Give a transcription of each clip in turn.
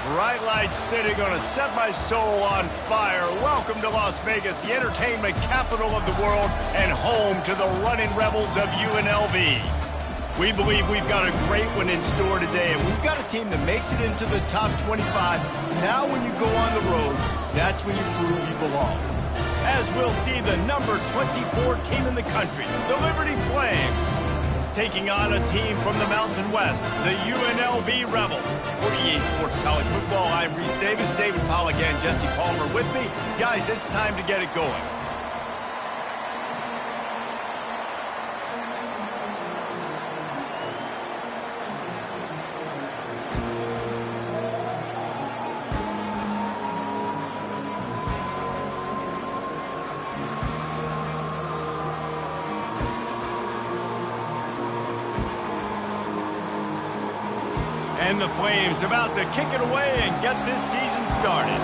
Bright Light City gonna set my soul on fire. Welcome to Las Vegas, the entertainment capital of the world and home to the running rebels of UNLV. We believe we've got a great one in store today, and we've got a team that makes it into the top 25. Now when you go on the road, that's when you prove you belong. As we'll see the number 24 team in the country, the Liberty Flames, taking on a team from the Mountain West, the UNLV Rebels. For EA Sports College Football, I'm Reese Davis, David Pollack, and Jesse Palmer with me. Guys, it's time to get it going. And the Flames about to kick it away and get this season started.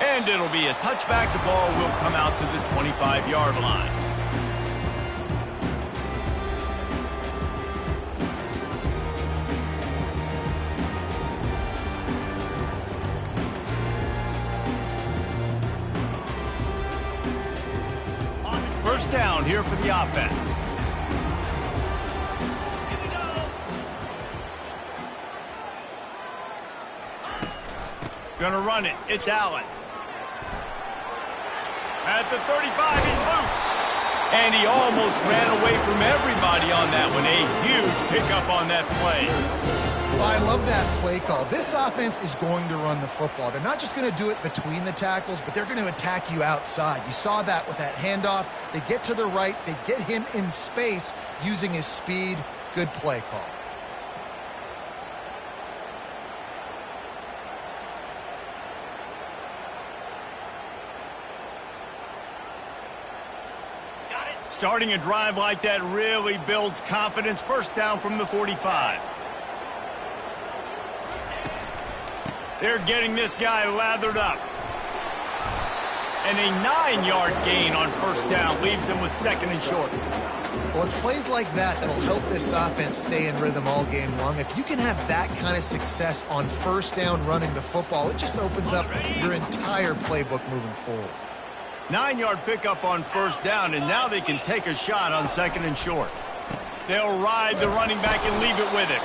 And it'll be a touchback. The ball will come out to the 25-yard line. First down here for the offense. Here we go. Gonna run it. It's Allen. At the 35, he's loose. And he almost ran away from everybody on that one. A huge pickup on that play. Well, I love that play call. This offense is going to run the football. They're not just going to do it between the tackles, but they're going to attack you outside. You saw that with that handoff. They get to the right. They get him in space using his speed. Good play call. Starting a drive like that really builds confidence. First down from the 45. They're getting this guy lathered up. And a 9-yard gain on first down leaves them with second and short. Well, it's plays like that that'll help this offense stay in rhythm all game long. If you can have that kind of success on first down running the football, it just opens up your entire playbook moving forward. 9-yard pickup on first down, and now they can take a shot on second and short. They'll ride the running back and leave it with him.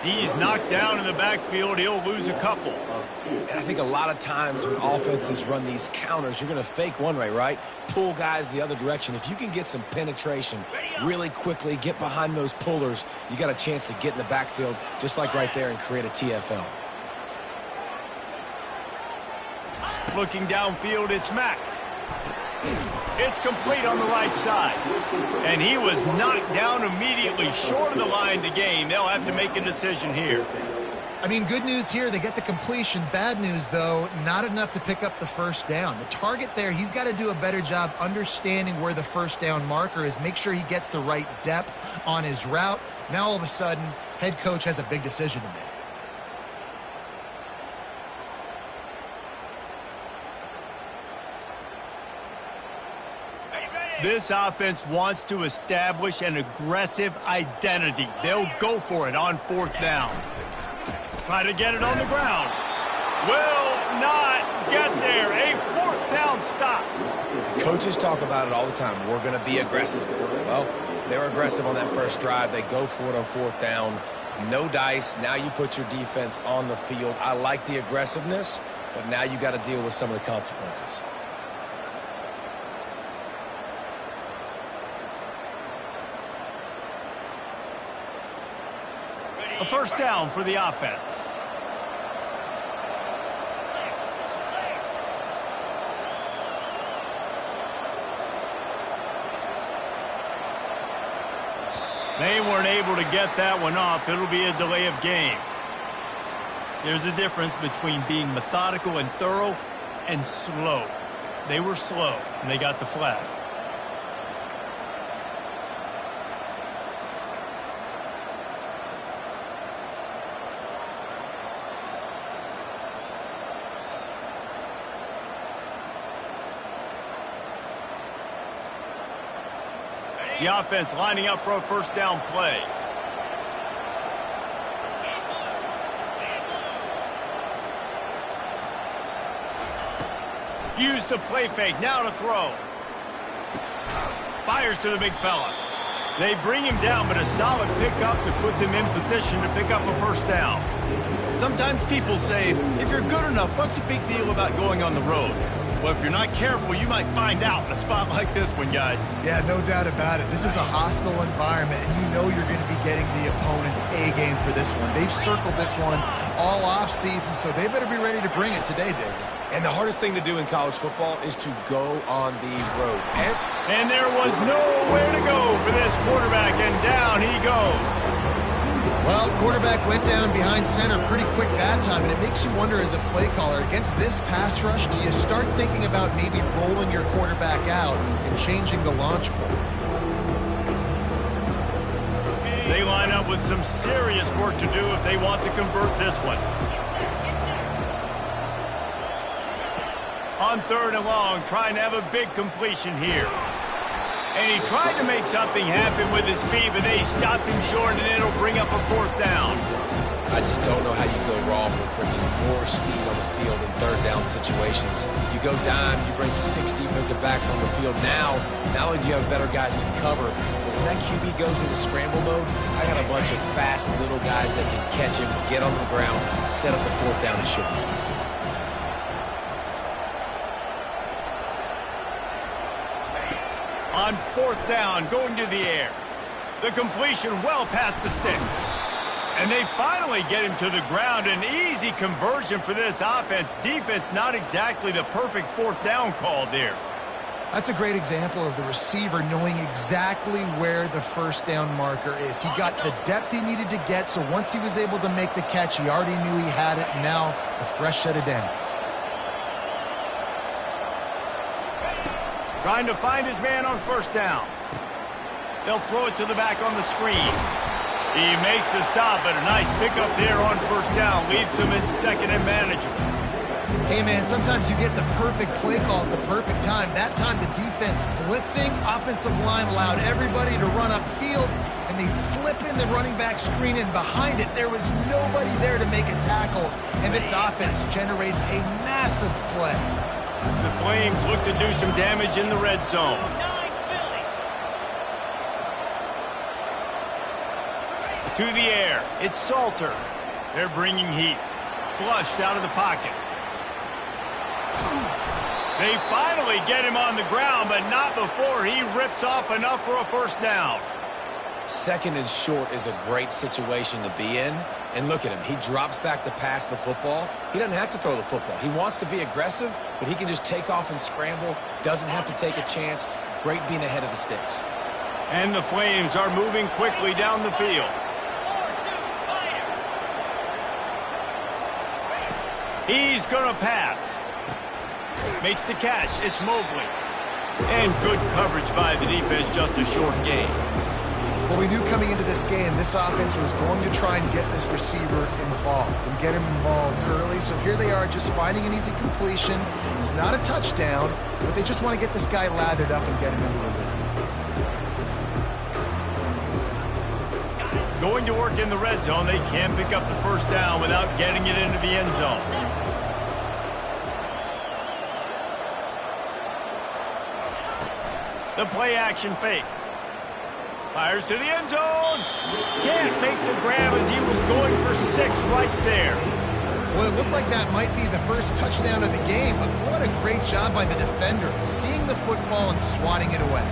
He's knocked down in the backfield. He'll lose a couple. And I think a lot of times when offenses run these counters, you're going to fake one way, right? Pull guys the other direction. If you can get some penetration really quickly, get behind those pullers, you got a chance to get in the backfield just like right there and create a TFL. Looking downfield, it's Mack. It's complete on the right side. And he was knocked down immediately short of the line to gain. They'll have to make a decision here. I mean, good news here, they get the completion. Bad news, though, not enough to pick up the first down. The target there, he's got to do a better job understanding where the first down marker is, make sure he gets the right depth on his route. Now, all of a sudden, head coach has a big decision to make. This offense wants to establish an aggressive identity. They'll go for it on fourth down. Try to get it on the ground. Will not get there. A fourth down stop. Coaches talk about it all the time. We're going to be aggressive. Well, they're aggressive on that first drive. They go for it on fourth down. No dice. Now you put your defense on the field. I like the aggressiveness, but now you got to deal with some of the consequences. A first down for the offense. They weren't able to get that one off. It'll be a delay of game. There's a difference between being methodical and thorough and slow. They were slow, and they got the flag. The offense lining up for a first down play. Use the play fake, now to throw. Fires to the big fella. They bring him down, but a solid pickup to put them in position to pick up a first down. Sometimes people say, if you're good enough, what's the big deal about going on the road? Well, if you're not careful, you might find out in a spot like this one, guys. Yeah, no doubt about it. This is a hostile environment, and you know you're going to be getting the opponent's A-game for this one. They've circled this one all off-season, so they better be ready to bring it today, David. And the hardest thing to do in college football is to go on the road. And there was nowhere to go for this quarterback, and down he goes. Well, quarterback went down behind center pretty quick that time, and it makes you wonder as a play caller, against this pass rush, do you start thinking about maybe rolling your quarterback out and changing the launch point? They line up with some serious work to do if they want to convert this one. On 3rd and long, trying to have a big completion here. And he tried to make something happen with his feet, but they stopped him short, and it'll bring up a 4th down. I just don't know how you go wrong with bringing more speed on the field in 3rd down situations. You go dime, you bring 6 defensive backs on the field. Now, not only do you have better guys to cover, but when that QB goes into scramble mode, I got a bunch of fast little guys that can catch him, get on the ground, set up the 4th down and shoot him. On 4th down, going to the air. The completion well past the sticks. And they finally get him to the ground. An easy conversion for this offense. Defense not exactly the perfect 4th down call there. That's a great example of the receiver knowing exactly where the first down marker is. He got the depth he needed to get, so once he was able to make the catch, he already knew he had it. Now, a fresh set of downs. Trying to find his man on 1st down. They'll throw it to the back on the screen. He makes the stop, but a nice pickup there on 1st down. Leaves him in 2nd and manageable. Hey, man, sometimes you get the perfect play call at the perfect time. That time the defense blitzing, offensive line allowed everybody to run upfield, and they slip in the running back screen, and behind it there was nobody there to make a tackle, and this offense generates a massive play. The Flames look to do some damage in the red zone. To the air, it's Salter. They're bringing heat. Flushed out of the pocket. They finally get him on the ground, but not before he rips off enough for a 1st down. 2nd and short is a great situation to be in. And look at him. He drops back to pass the football. He doesn't have to throw the football. He wants to be aggressive, but he can just take off and scramble. Doesn't have to take a chance. Great being ahead of the sticks. And the Flames are moving quickly down the field. He's going to pass. Makes the catch. It's Mobley. And good coverage by the defense, just a short gain. Well, we knew coming into this game, this offense was going to try and get this receiver involved and get him involved early. So here they are just finding an easy completion. It's not a touchdown, but they just want to get this guy lathered up and get him into the lead. Going to work in the red zone, they can't pick up the 1st down without getting it into the end zone. The play action fake. Fires to the end zone. Can't make the grab as he was going for 6 right there. Well, it looked like that might be the first touchdown of the game, but what a great job by the defender, seeing the football and swatting it away.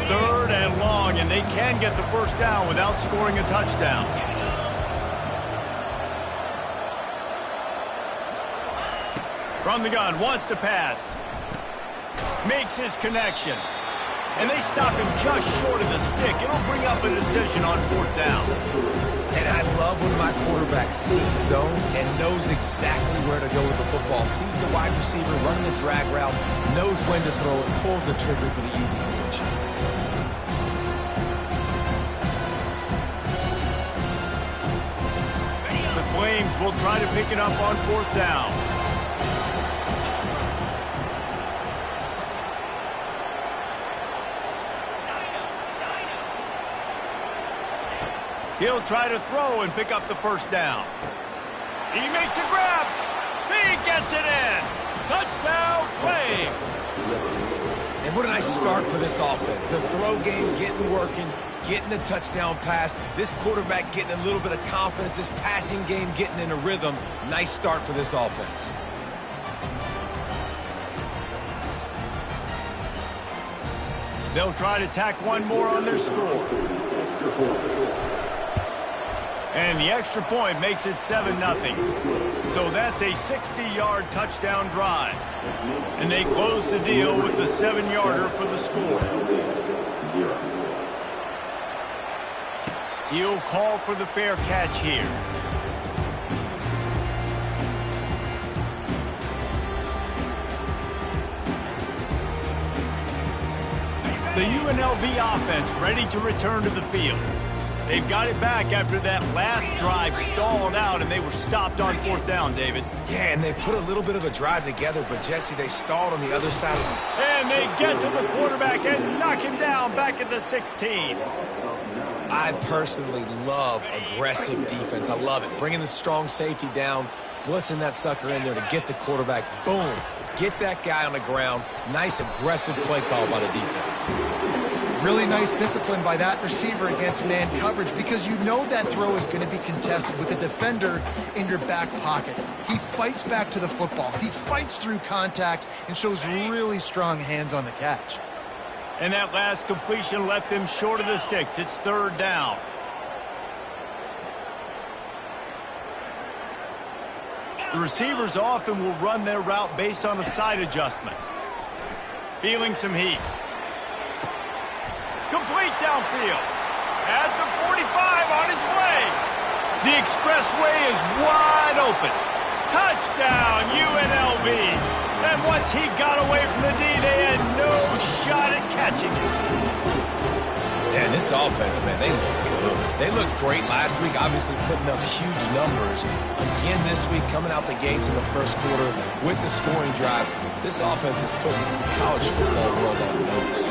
Third and long, and they can get the 1st down without scoring a touchdown. From the gun, wants to pass. Makes his connection. And they stop him just short of the stick. It'll bring up a decision on 4th down. And I love when my quarterback sees zone and knows exactly where to go with the football. Sees the wide receiver running the drag route, knows when to throw it, pulls the trigger for the easy completion. The Flames will try to pick it up on 4th down. He'll try to throw and pick up the first down. He makes a grab. He gets it in. Touchdown, Flames. And what a nice start for this offense. The throw game working, getting the touchdown pass. This quarterback getting a little bit of confidence. This passing game getting in a rhythm. Nice start for this offense. They'll try to tack one more on their score. And the extra point makes it 7-0. So that's a 60-yard touchdown drive. And they close the deal with the 7-yarder for the score. He'll call for the fair catch here. The UNLV offense ready to return to the field. They've got it back after that last drive stalled out, and they were stopped on 4th down, David. Yeah, and they put a little bit of a drive together, but, Jesse, they stalled on the other side of it. And they get to the quarterback and knock him down back at the 16. I personally love aggressive defense. I love it. Bringing the strong safety down, blitzing that sucker in there to get the quarterback. Boom. Get that guy on the ground. Nice aggressive play call by the defense. Really nice discipline by that receiver against man coverage, because you know that throw is going to be contested with a defender in your back pocket. He fights back to the football. He fights through contact and shows really strong hands on the catch. And that last completion left them short of the sticks. It's 3rd down. The receivers often will run their route based on a side adjustment. Feeling some heat. Complete downfield. At the 45 on his way. The expressway is wide open. Touchdown, UNLV. And once he got away from the D, they had no shot at catching it. Man, this offense, man, they look good. They looked great last week, obviously putting up huge numbers. Again this week, coming out the gates in the first quarter with the scoring drive. This offense is putting the college football world on notice.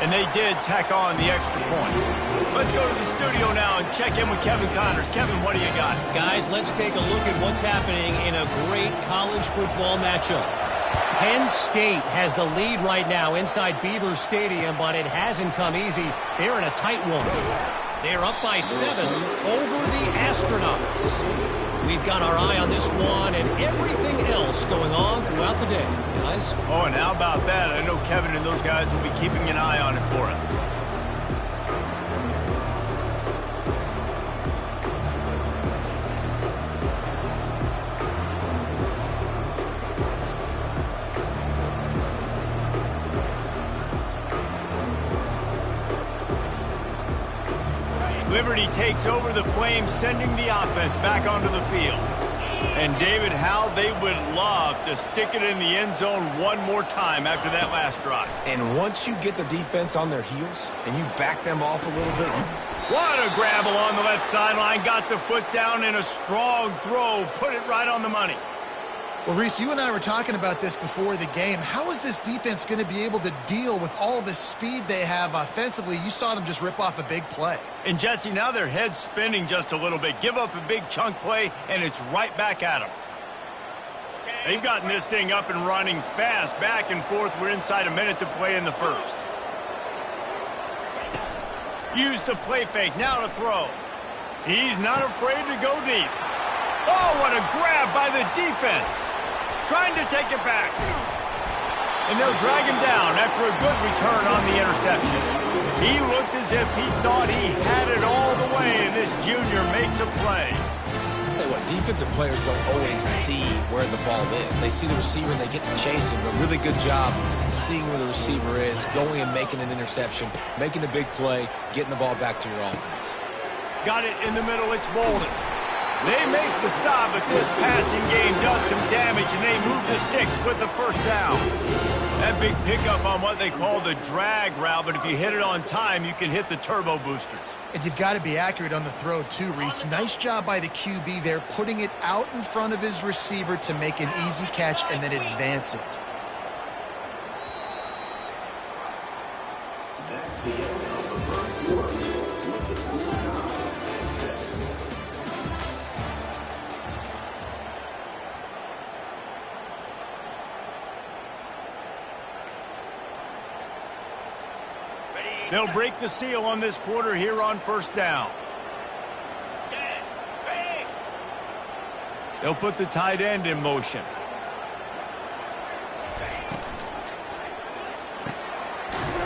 And they did tack on the extra point. Let's go to the studio now and check in with Kevin Connors. Kevin, what do you got? Guys, let's take a look at what's happening in a great college football matchup. Penn State has the lead right now inside Beaver Stadium, but it hasn't come easy. They're in a tight one. They're up by 7 over the Astronauts. We've got our eye on this one and everything else going on throughout the day, guys. Oh, and how about that? I know Kevin and those guys will be keeping an eye on it for us. Liberty takes over the Flames, sending the offense back onto the field. And, David, how they would love to stick it in the end zone one more time after that last drive. And once you get the defense on their heels and you back them off a little bit. What a grab along the left sideline. Got the foot down in a strong throw. Put it right on the money. Well, Reese, you and I were talking about this before the game. How is this defense going to be able to deal with all the speed they have offensively? You saw them just rip off a big play. And, Jesse, now their head's spinning just a little bit. Give up a big chunk play, and it's right back at them. They've gotten this thing up and running fast, back and forth. We're inside a minute to play in the first. Use the play fake, now to throw. He's not afraid to go deep. Oh, what a grab by the defense. Trying to take it back. And they'll drag him down after a good return on the interception. He looked as if he thought he had it all the way, and this junior makes a play. I'll tell you what, defensive players don't always see where the ball is. They see the receiver and they get to chase him. But really good job seeing where the receiver is, going and making an interception, making a big play, getting the ball back to your offense. Got it in the middle, it's Bolden. They make the stop, but this passing game does some damage, and they move the sticks with the first down. That big pickup on what they call the drag route, but if you hit it on time, you can hit the turbo boosters. And you've got to be accurate on the throw, too, Reese. Nice job by the QB there, putting it out in front of his receiver to make an easy catch and then advance it. They'll break the seal on this quarter here on first down. They'll put the tight end in motion.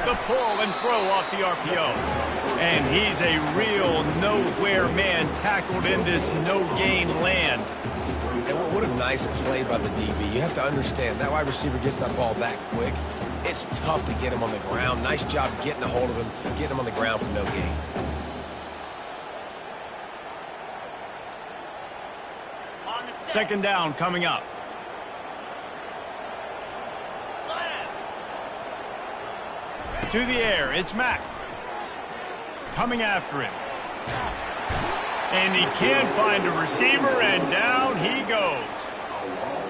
The pull and throw off the RPO. And he's a real nowhere man tackled in this no-gain land. And what a nice play by the DB. You have to understand, that wide receiver gets that ball that quick. It's tough to get him on the ground. Nice job getting a hold of him, getting him on the ground for no gain. Second down coming up. To the air, it's Mack. Coming after him. And he can't find a receiver, and down he goes.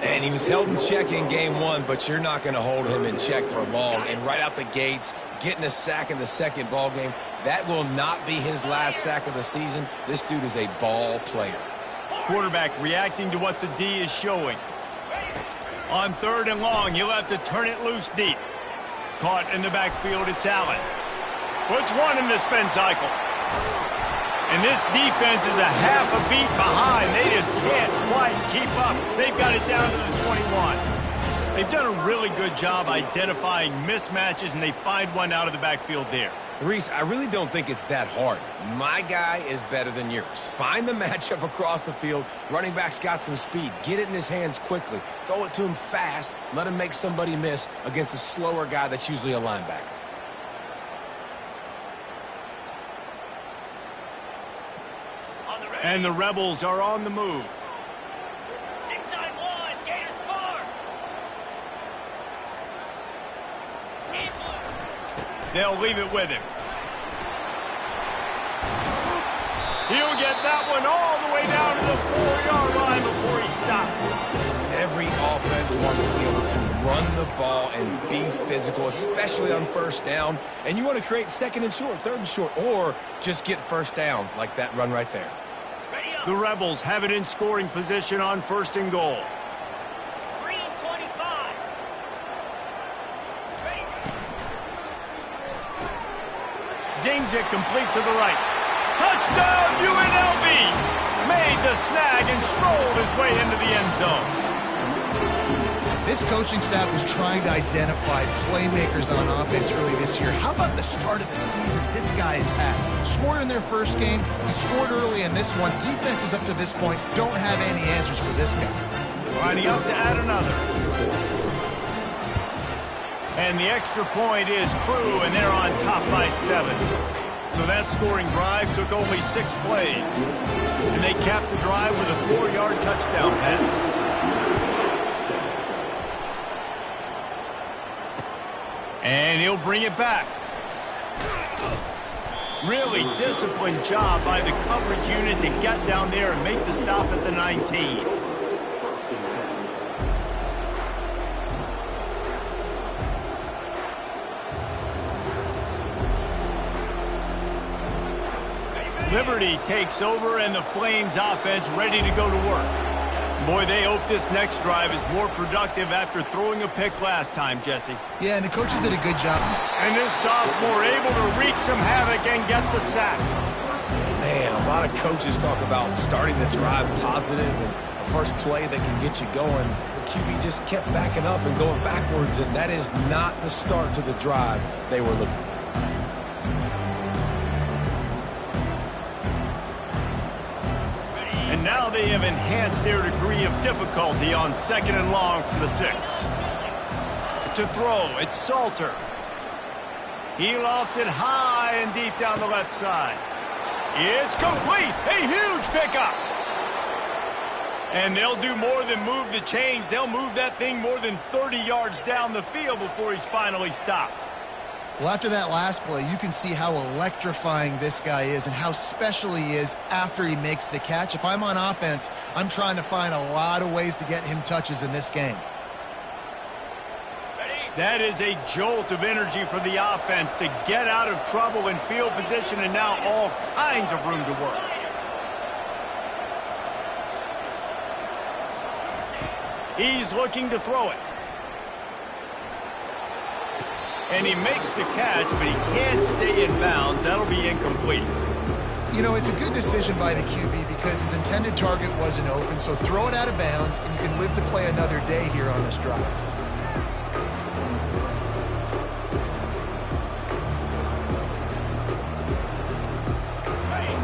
And he was held in check in game one, but you're not going to hold him in check for long. And right out the gates, getting a sack in the second ball game, that will not be his last sack of the season. This dude is a ball player. Quarterback reacting to what the D is showing. On third and long, he'll have to turn it loose deep. Caught in the backfield, it's Allen. Puts one in the spin cycle. And this defense is a half a beat behind. They just can't quite keep up. They've got it down to the 21. They've done a really good job identifying mismatches, and they find one out of the backfield there. Reese, I really don't think it's that hard. My guy is better than yours. Find the matchup across the field. Running back's got some speed. Get it in his hands quickly. Throw it to him fast. Let him make somebody miss against a slower guy that's usually a linebacker. And the Rebels are on the move. 6-9-1, Gators score. They'll leave it with him. He'll get that one all the way down to the 4-yard line before he stopped. Every offense wants to be able to run the ball and be physical, especially on first down. And you want to create second and short, third and short, or just get first downs like that run right there. The Rebels have it in scoring position on first and goal. 3 and 25. Zings it complete to the right. Touchdown, UNLV! Made the snag and strolled his way into the end zone. This coaching staff was trying to identify playmakers on offense early this year. How about the start of the season this guy has had? Scored in their first game. He scored early in this one. Defenses up to this point don't have any answers for this guy. Lining up to add another. And the extra point is true, and they're on top by 7. So that scoring drive took only 6 plays. And they capped the drive with a 4-yard touchdown pass. And he'll bring it back. Really disciplined job by the coverage unit to get down there and make the stop at the 19. Liberty takes over, and the Flames offense ready to go to work. Boy, they hope this next drive is more productive after throwing a pick last time, Jesse. Yeah, and the coaches did a good job. And this sophomore able to wreak some havoc and get the sack. Man, a lot of coaches talk about starting the drive positive and the first play that can get you going. The QB just kept backing up and going backwards, and that is not the start to the drive they were looking for. And now they have enhanced their degree of difficulty on second and long from the 6. To throw, it's Salter. He lofts it high and deep down the left side. It's complete. A huge pickup. And they'll do more than move the chains. They'll move that thing more than 30 yards down the field before he's finally stopped. Well, after that last play, you can see how electrifying this guy is and how special he is after he makes the catch. If I'm on offense, I'm trying to find a lot of ways to get him touches in this game. Ready? That is a jolt of energy for the offense to get out of trouble in field position, and now all kinds of room to work. He's looking to throw it. And he makes the catch, but he can't stay in bounds. That'll be incomplete. You know, it's a good decision by the QB because his intended target wasn't open, so throw it out of bounds, and you can live to play another day here on this drive.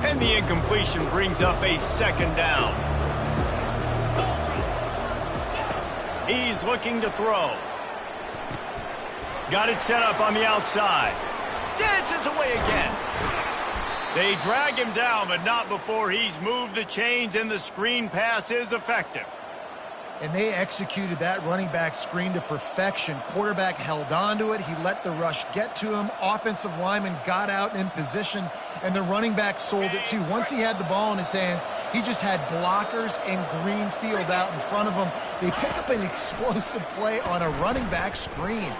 And the incompletion brings up a second down. He's looking to throw. Got it set up on the outside. Dances away again. They drag him down, but not before he's moved the chains, and the screen pass is effective. And they executed that running back screen to perfection. Quarterback held on to it. He let the rush get to him. Offensive lineman got out in position, and the running back sold it too. Once he had the ball in his hands, he just had blockers and green field out in front of him. They pick up an explosive play on a running back screen.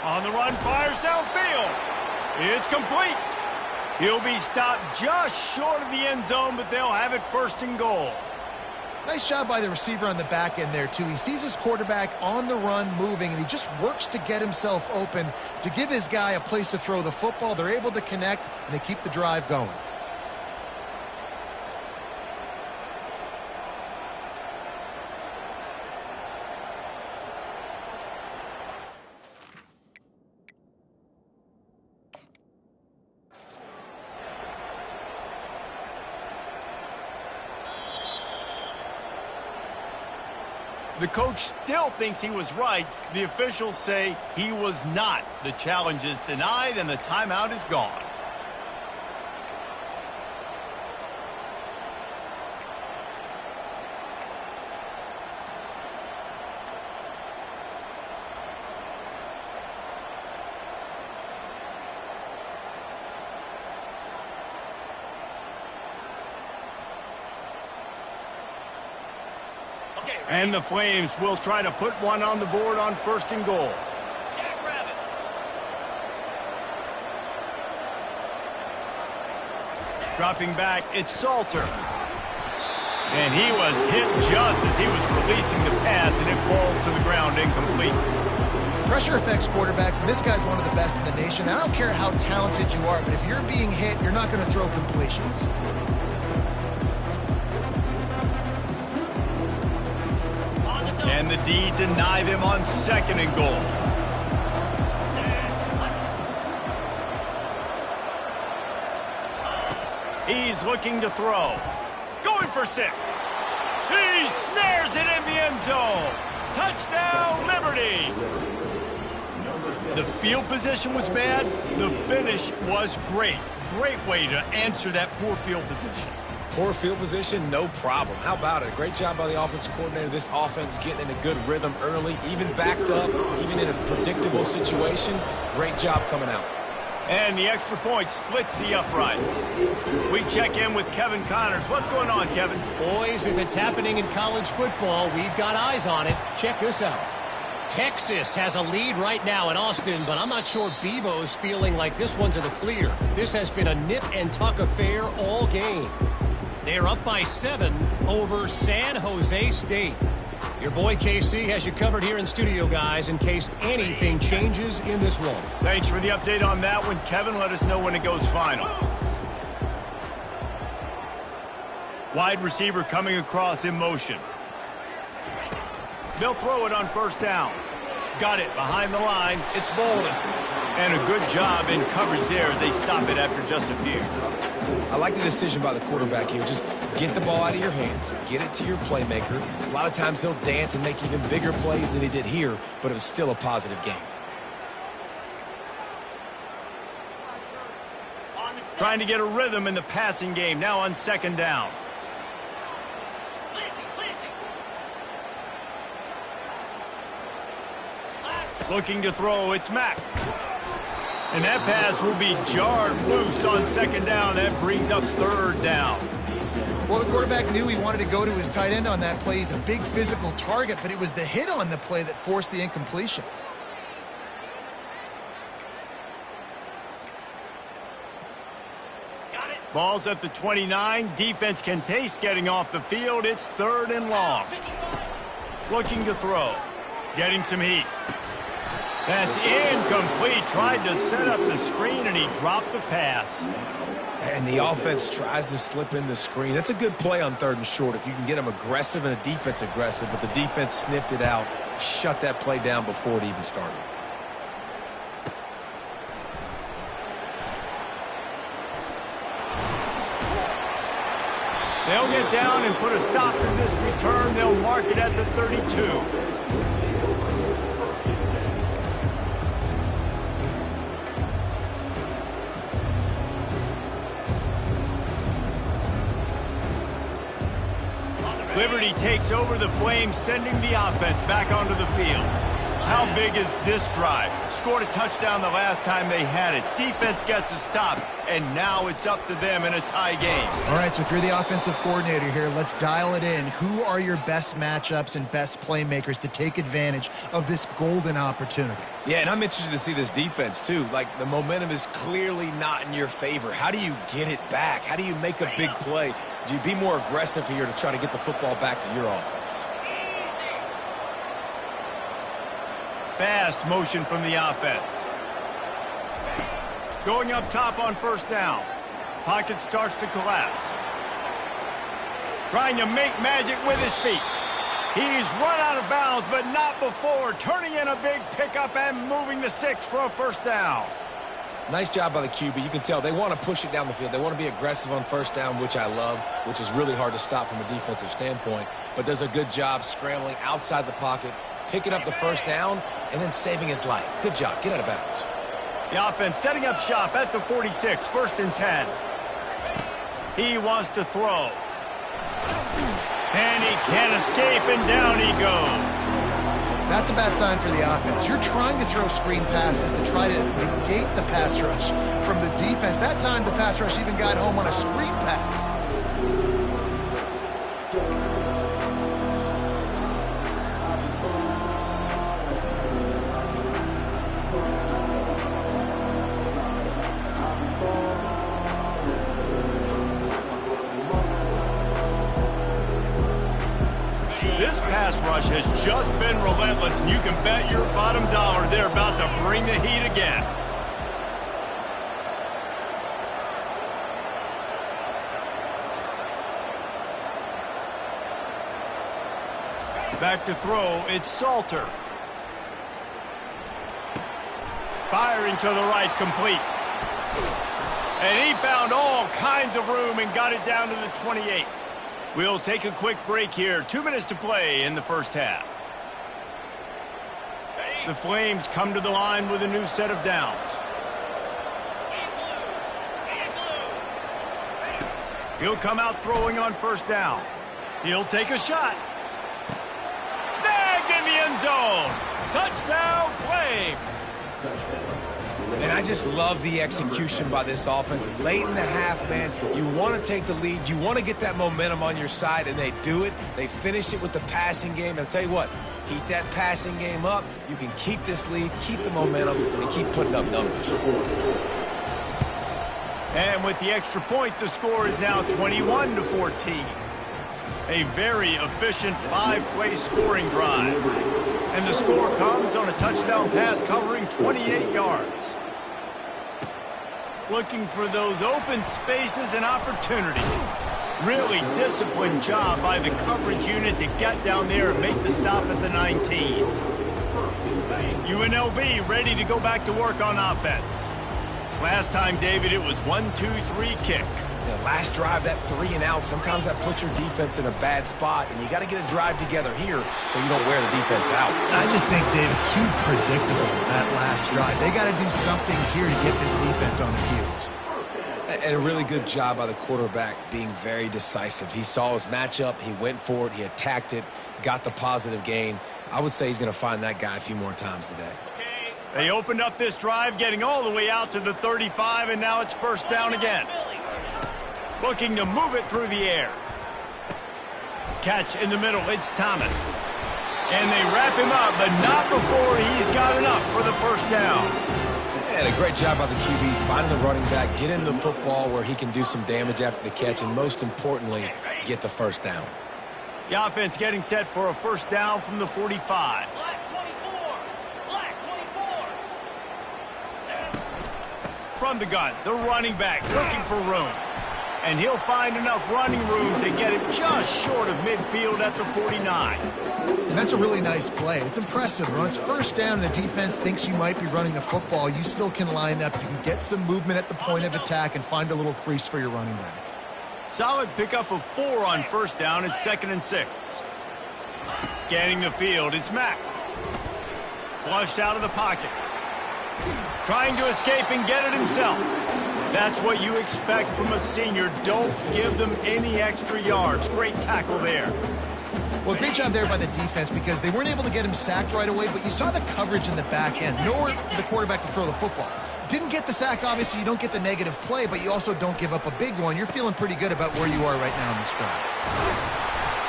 On the run, fires downfield. It's complete. He'll be stopped just short of the end zone, but they'll have it first and goal. Nice job by the receiver on the back end there, too. He sees his quarterback on the run moving, and he just works to get himself open to give his guy a place to throw the football. They're able to connect, and they keep the drive going. The coach still thinks he was right. The officials say he was not. The challenge is denied, and the timeout is gone. And the Flames will try to put one on the board on first and goal. Jackrabbit. Dropping back, it's Salter. And he was hit just as he was releasing the pass, and it falls to the ground incomplete. Pressure affects quarterbacks, and this guy's one of the best in the nation. I don't care how talented you are, but if you're being hit, you're not going to throw completions. And the D deny them on second and goal. He's looking to throw. Going for 6. He snares it in the end zone. Touchdown, Liberty. The field position was bad. The finish was great. Great way to answer that poor field position. Poor field position, no problem. How about it? Great job by the offensive coordinator. This offense getting in a good rhythm early, even backed up, even in a predictable situation. Great job coming out. And the extra point splits the uprights. We check in with Kevin Connors. What's going on, Kevin? Boys, if it's happening in college football, we've got eyes on it. Check this out. Texas has a lead right now in Austin, but I'm not sure Bevo's feeling like this one's in the clear. This has been a nip-and-tuck affair all game. They're up by 7 over San Jose State. Your boy KC has you covered here in studio, guys, in case anything changes in this one. Thanks for the update on that one, Kevin. Let us know when it goes final. Wide receiver coming across in motion. They'll throw it on first down. Got it behind the line. It's Bolden. And a good job in coverage there as they stop it after just a few. I like the decision by the quarterback here. Just get the ball out of your hands. Get it to your playmaker. A lot of times he'll dance and make even bigger plays than he did here, but it was still a positive game. Trying to get a rhythm in the passing game. Now on second down. Looking to throw, it's Mack. And that pass will be jarred loose on second down. That brings up third down. Well, the quarterback knew he wanted to go to his tight end on that play. He's a big physical target, but it was the hit on the play that forced the incompletion. Ball's at the 29. Defense can taste getting off the field. It's 3rd and long. Looking to throw. Getting some heat. That's incomplete. Tried to set up the screen, and he dropped the pass. And the offense tries to slip in the screen. That's a good play on 3rd and short if you can get them aggressive and a defense aggressive, but the defense sniffed it out, shut that play down before it even started. They'll get down and put a stop to this return. They'll mark it at the 32. Liberty takes over the Flames, sending the offense back onto the field. How big is this drive? Scored a touchdown the last time they had it. Defense gets a stop, and now it's up to them in a tie game. All right, so if you're the offensive coordinator here, let's dial it in. Who are your best matchups and best playmakers to take advantage of this golden opportunity? Yeah, and I'm interested to see this defense, too. Like, the momentum is clearly not in your favor. How do you get it back? How do you make a big play? Do you be more aggressive here to try to get the football back to your offense? Fast motion from the offense. Going up top on 1st down. Pocket starts to collapse. Trying to make magic with his feet. He's run out of bounds, but not before. Turning in a big pickup and moving the sticks for a 1st down. Nice job by the QB. You can tell they want to push it down the field. They want to be aggressive on 1st down, which I love, which is really hard to stop from a defensive standpoint. But does a good job scrambling outside the pocket, picking up the 1st down, and then saving his life. Good job. Get out of bounds. The offense setting up shop at the 46, 1st and 10. He wants to throw. And he can't escape, and down he goes. That's a bad sign for the offense. You're trying to throw screen passes to try to negate the pass rush from the defense. That time, the pass rush even got home on a screen pass. This pass rush has just been relentless, and you can bet your bottom dollar they're about to bring the heat again. Back to throw, it's Salter. Firing to the right, complete. And he found all kinds of room and got it down to the 28. We'll take a quick break here. 2 minutes to play in the 1st half. The Flames come to the line with a new set of downs. He'll come out throwing on 1st down. He'll take a shot. Snagged in the end zone. Touchdown, Flames. And I just love the execution by this offense. Late in the half, man, you want to take the lead. You want to get that momentum on your side, and they do it. They finish it with the passing game. And I'll tell you what, keep that passing game up. You can keep this lead, keep the momentum, and keep putting up numbers. And with the extra point, the score is now 21-14. A very efficient 5-play scoring drive. And the score comes on a touchdown pass covering 28 yards. Looking for those open spaces and opportunity. Really disciplined job by the coverage unit to get down there and make the stop at the 19. UNLV ready to go back to work on offense. Last time, David, it was 1-2-3 kick. Yeah, last drive, that 3 and out, sometimes that puts your defense in a bad spot, and you got to get a drive together here so you don't wear the defense out. I just think, David, too predictable that last drive. They got to do something here to get this defense on their heels. And a really good job by the quarterback being very decisive. He saw his matchup, he went for it, he attacked it, got the positive gain. I would say he's going to find that guy a few more times today. They opened up this drive, getting all the way out to the 35, and now it's 1st down again. Looking to move it through the air. Catch in the middle, it's Thomas. And they wrap him up, but not before he's got enough for the 1st down. And a great job by the QB, finding the running back, getting the football where he can do some damage after the catch, and most importantly, get the first down. The offense getting set for a first down from the 45. Black 24. Black 24. From the gun, the running back looking for room. And he'll find enough running room to get it just short of midfield at the 49. And that's a really nice play. It's impressive. When it's first down and the defense thinks you might be running the football, you still can line up. You can get some movement at the point of attack and find a little crease for your running back. Solid pickup of 4 on first down. It's 2nd and 6. Scanning the field, it's Mack. Flushed out of the pocket. Trying to escape and get it himself. That's what you expect from a senior. Don't give them any extra yards. Great tackle there. Well, great job there by the defense because they weren't able to get him sacked right away, but you saw the coverage in the back end. Nowhere for the quarterback to throw the football. Didn't get the sack, obviously. You don't get the negative play, but you also don't give up a big one. You're feeling pretty good about where you are right now in this drive.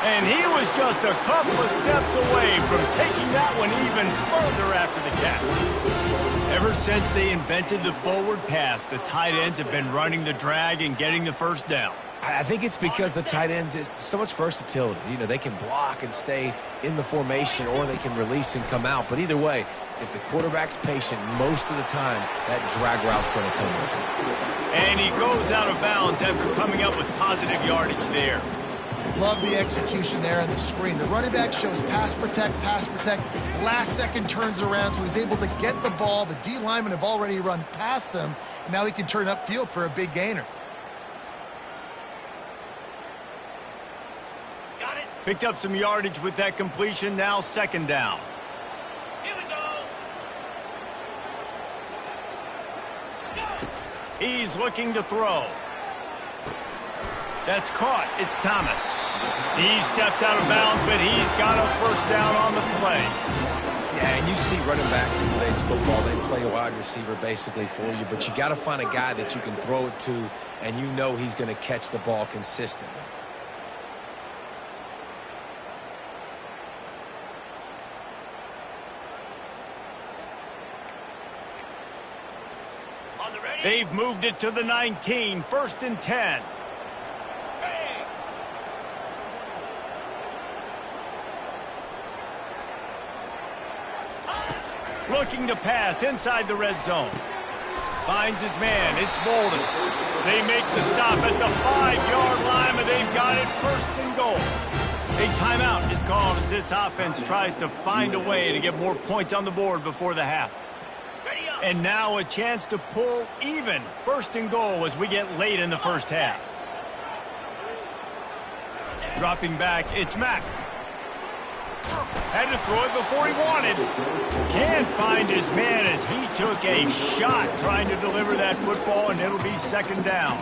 And he was just a couple of steps away from taking that one even further after the catch. Ever since they invented the forward pass, the tight ends have been running the drag and getting the first down. I think it's because the tight ends is so much versatility. You know, they can block and stay in the formation, or they can release and come out. But either way, if the quarterback's patient most of the time, that drag route's going to come open. And he goes out of bounds after coming up with positive yardage there. Love the execution there on the screen. The running back shows pass protect, last second turns around, so he's able to get the ball. The D linemen have already run past him. Now he can turn upfield for a big gainer. Got it. Picked up some yardage with that completion. Now 2nd down. Here we go. He's looking to throw. That's caught. It's Thomas. He steps out of bounds, but he's got a first down on the play. Yeah, and you see running backs in today's football, they play a wide receiver basically for you, but you got to find a guy that you can throw it to, and you know he's going to catch the ball consistently. On the ready. They've moved it to the 19, 1st and 10. Bang. Looking to pass inside the red zone. Finds his man. It's Bolden. They make the stop at the 5-yard line, but they've got it 1st and goal. A timeout is called as this offense tries to find a way to get more points on the board before the half. Ready up. And now a chance to pull even. 1st and goal as we get late in the first half. Dropping back, it's Mack. Had to throw it before he wanted. Can't find his man as he took a shot trying to deliver that football, and it'll be 2nd down.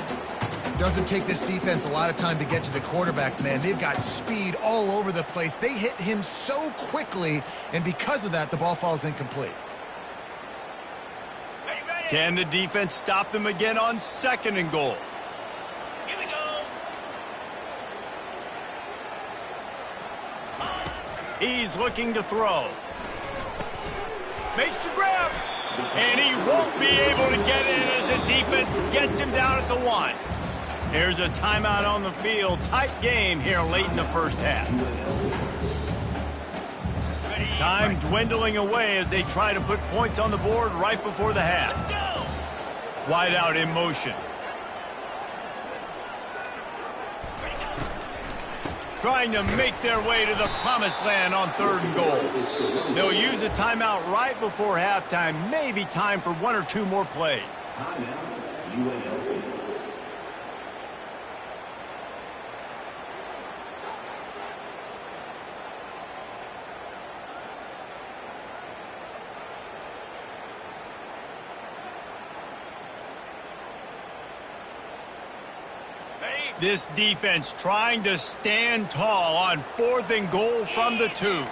Doesn't take this defense a lot of time to get to the quarterback, man. They've got speed all over the place. They hit him so quickly, and because of that, the ball falls incomplete. Ready, ready. Can the defense stop them again on 2nd and goal? Here we go. He's looking to throw. Makes the grab. And he won't be able to get in as the defense gets him down at the 1. There's a timeout on the field. Tight game here late in the first half. Ready. Time dwindling away as they try to put points on the board right before the half. Go. Wide out in motion. Trying to make their way to the promised land on 3rd and goal. They'll use a timeout right before halftime. Maybe time for 1 or 2 more plays. This defense trying to stand tall on 4th and goal from the 2.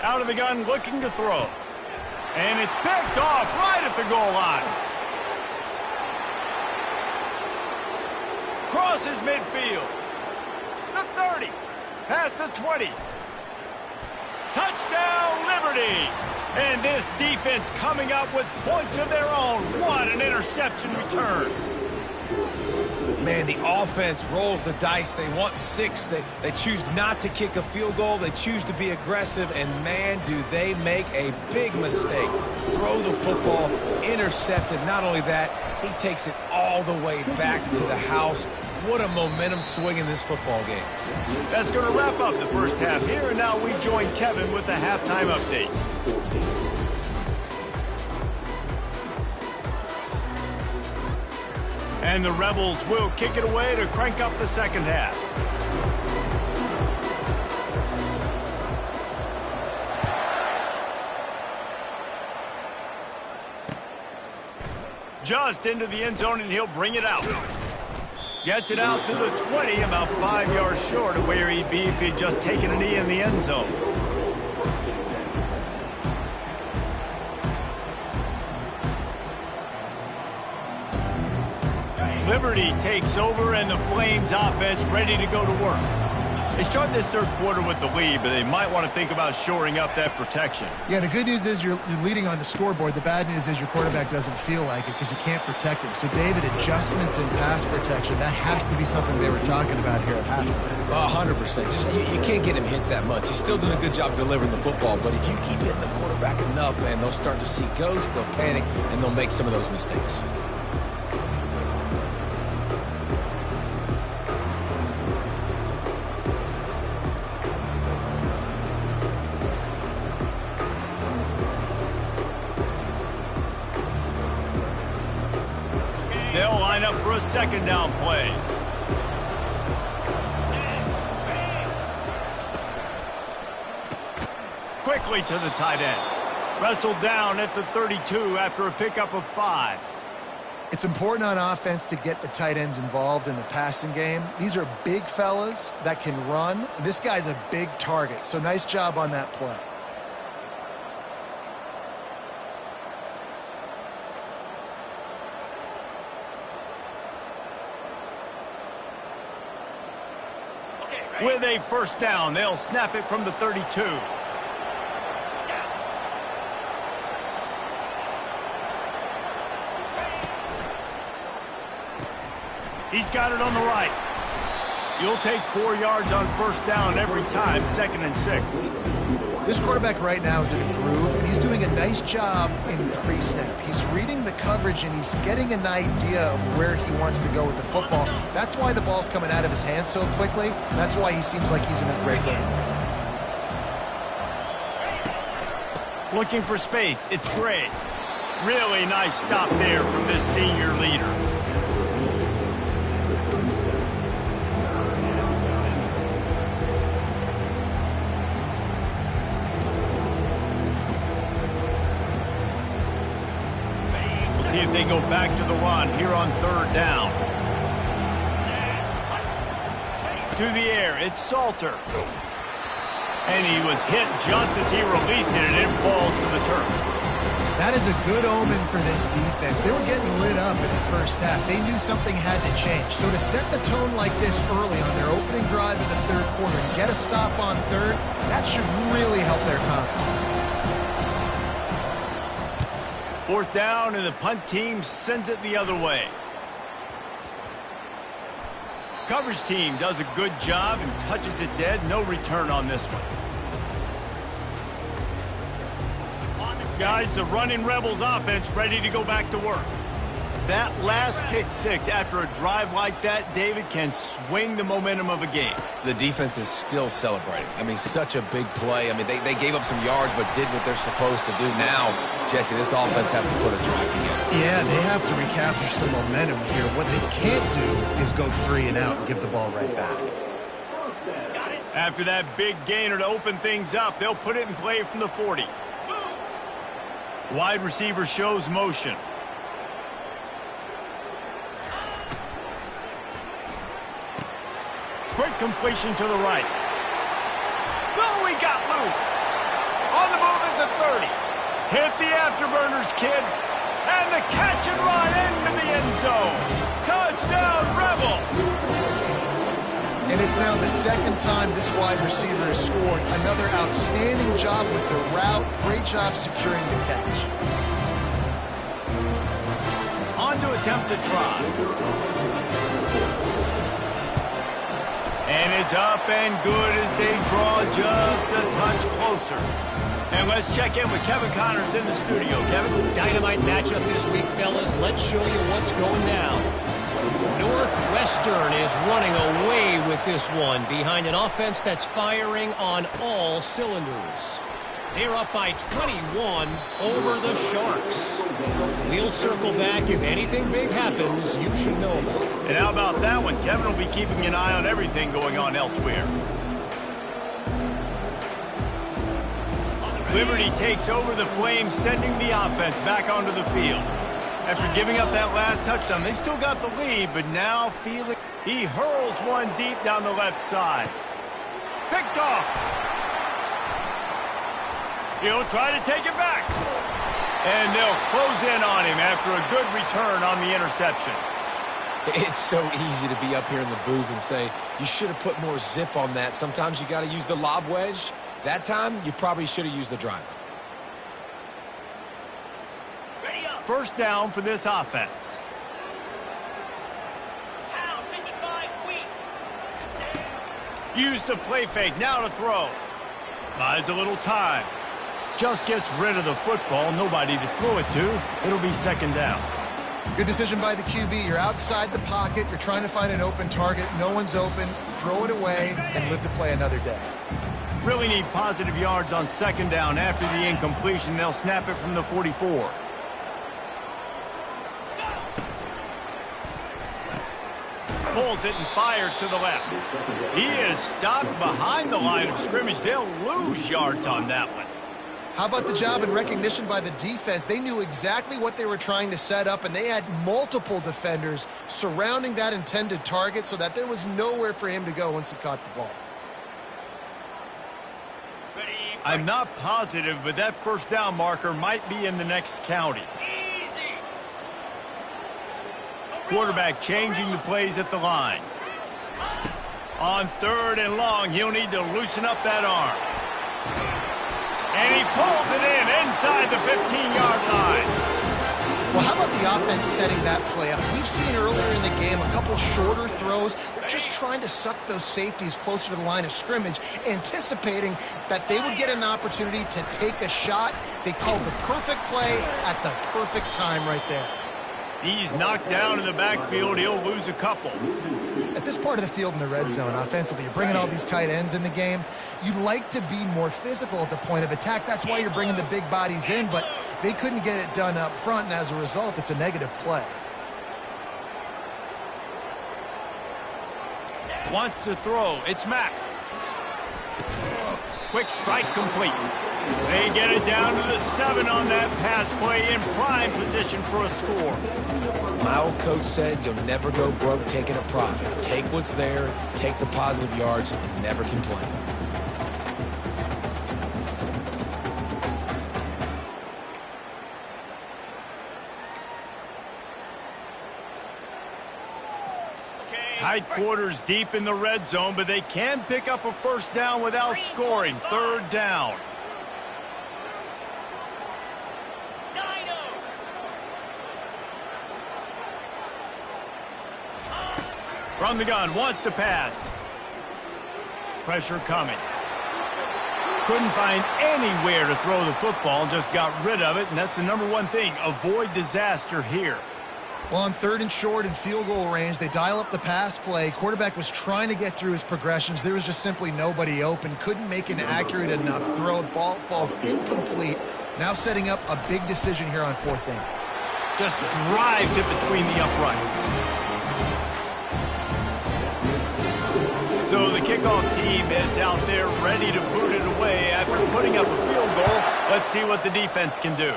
Out of the gun, looking to throw. And it's picked off right at the goal line. Crosses midfield. The 30. Past the 20. Touchdown, Liberty. And this defense coming up with points of their own. What an interception return. Man, the offense rolls the dice. They want 6. They choose not to kick a field goal. They choose to be aggressive. And, man, do they make a big mistake. Throw the football, intercepted. Not only that, he takes it all the way back to the house. What a momentum swing in this football game. That's going to wrap up the first half here. And now we join Kevin with the halftime update. And the Rebels will kick it away to crank up the second half. Just into the end zone, and he'll bring it out. Gets it out to the 20, about 5 yards short of where he'd be if he'd just taken a knee in the end zone. Liberty takes over, and the Flames offense ready to go to work. They start this third quarter with the lead, but they might want to think about shoring up that protection. Yeah, the good news is you're leading on the scoreboard. The bad news is your quarterback doesn't feel like it because you can't protect him. So, David, adjustments in pass protection, that has to be something they were talking about here at halftime. 100%. Just you can't get him hit that much. He's still doing a good job delivering the football, but if you keep hitting the quarterback enough, man, they'll start to see ghosts, they'll panic, and they'll make some of those mistakes. They'll line up for a second down play. Quickly to the tight end. Wrestled down at the 32 after a pickup of 5. It's important on offense to get the tight ends involved in the passing game. These are big fellas that can run. This guy's a big target, so nice job on that play. With a first down, they'll snap it from the 32. He's got it on the right. You'll take 4 yards on first down every time, 2nd and 6. This quarterback right now is in a groove, and he's doing a nice job in pre-snap. He's reading the coverage, and he's getting an idea of where he wants to go with the football. That's why the ball's coming out of his hands so quickly, and that's why he seems like he's in a great game. Looking for space. It's great. Really nice stop there from this senior leader. See if they go back to the run here on third down. To the air, it's Salter. And he was hit just as he released it, and it falls to the turf. That is a good omen for this defense. They were getting lit up in the first half. They knew something had to change. So to set the tone like this early on their opening drive of the third quarter and get a stop on third, that should really help their confidence. Fourth down, and the punt team sends it the other way. Coverage team does a good job and touches it dead. No return on this one. Guys, the running Rebels offense ready to go back to work. That last pick six after a drive like that, David, can swing the momentum of a game. The defense is still celebrating. I mean, such a big play. I mean, they gave up some yards but did what they're supposed to do. Now, Jesse, this offense has to put a drive together. Yeah, they have to recapture some momentum here. What they can't do is go 3 and out and give the ball right back. After that big gainer to open things up, they'll put it in play from the 40. Wide receiver shows motion. Quick completion to the right. Oh, he got loose. On the move at the 30. Hit the afterburners, kid. And the catch and run into the end zone. Touchdown, Rebel. And it's now the second time this wide receiver has scored. Another outstanding job with the route. Great job securing the catch. On to attempt to try. And it's up and good as they draw just a touch closer. And let's check in with Kevin Connors in the studio. Kevin? Dynamite matchup this week, fellas. Let's show you what's going down. Northwestern is running away with this one behind an offense that's firing on all cylinders. They're up by 21 over the Sharks. We'll circle back. If anything big happens, you should know about it. And how about that one? Kevin will be keeping an eye on everything going on elsewhere. Liberty takes over the Flames, sending the offense back onto the field. After giving up that last touchdown, they still got the lead, but now feeling... He hurls one deep down the left side. Picked off. He'll try to take it back. And they'll close in on him after a good return on the interception. It's so easy to be up here in the booth and say, you should have put more zip on that. Sometimes you got to use the lob wedge. That time, you probably should have used the driver. Ready up. First down for this offense. Pound 55 weak. Use the play fake, now to throw. Buys a little time. Just gets rid of the football, nobody to throw it to. It'll be second down. Good decision by the QB. You're outside the pocket. You're trying to find an open target. No one's open. Throw it away and live to play another day. Really need positive yards on second down. After the incompletion, they'll snap it from the 44. Pulls it and fires to the left. He is stopped behind the line of scrimmage. They'll lose yards on that one. How about the job and recognition by the defense? They knew exactly what they were trying to set up, and they had multiple defenders surrounding that intended target so that there was nowhere for him to go once he caught the ball. Ready. I'm not positive, but that first down marker might be in the next county. Easy. Quarterback changing the plays at the line. On third and long, he'll need to loosen up that arm. And he pulls it in inside the 15-yard line. Well, how about the offense setting that play up? We've seen earlier in the game a couple shorter throws. They're just trying to suck those safeties closer to the line of scrimmage, anticipating that they would get an opportunity to take a shot. They called the perfect play at the perfect time right there. He's knocked down in the backfield. He'll lose a couple. At this part of the field in the red zone, offensively, you're bringing all these tight ends in the game. You'd like to be more physical at the point of attack. That's why you're bringing the big bodies in, but they couldn't get it done up front, and as a result, it's a negative play. Wants to throw. It's Mack. Quick strike complete. They get it down to the 7 on that pass play, in prime position for a score. My old coach said you'll never go broke taking a profit. Take what's there, take the positive yards, and never complain. Tight quarters deep in the red zone, but they can pick up a first down without scoring. Third down. From the gun, wants to pass. Pressure coming. Couldn't find anywhere to throw the football, just got rid of it, and that's the number one thing. Avoid disaster here. Well, on third and short and field goal range, they dial up the pass play. Quarterback was trying to get through his progressions. There was just simply nobody open. Couldn't make an accurate enough throw. Ball falls incomplete. Now setting up a big decision here on fourth down. Just drives it between the uprights. So the kickoff team is out there ready to boot it away after putting up a field goal. Let's see what the defense can do.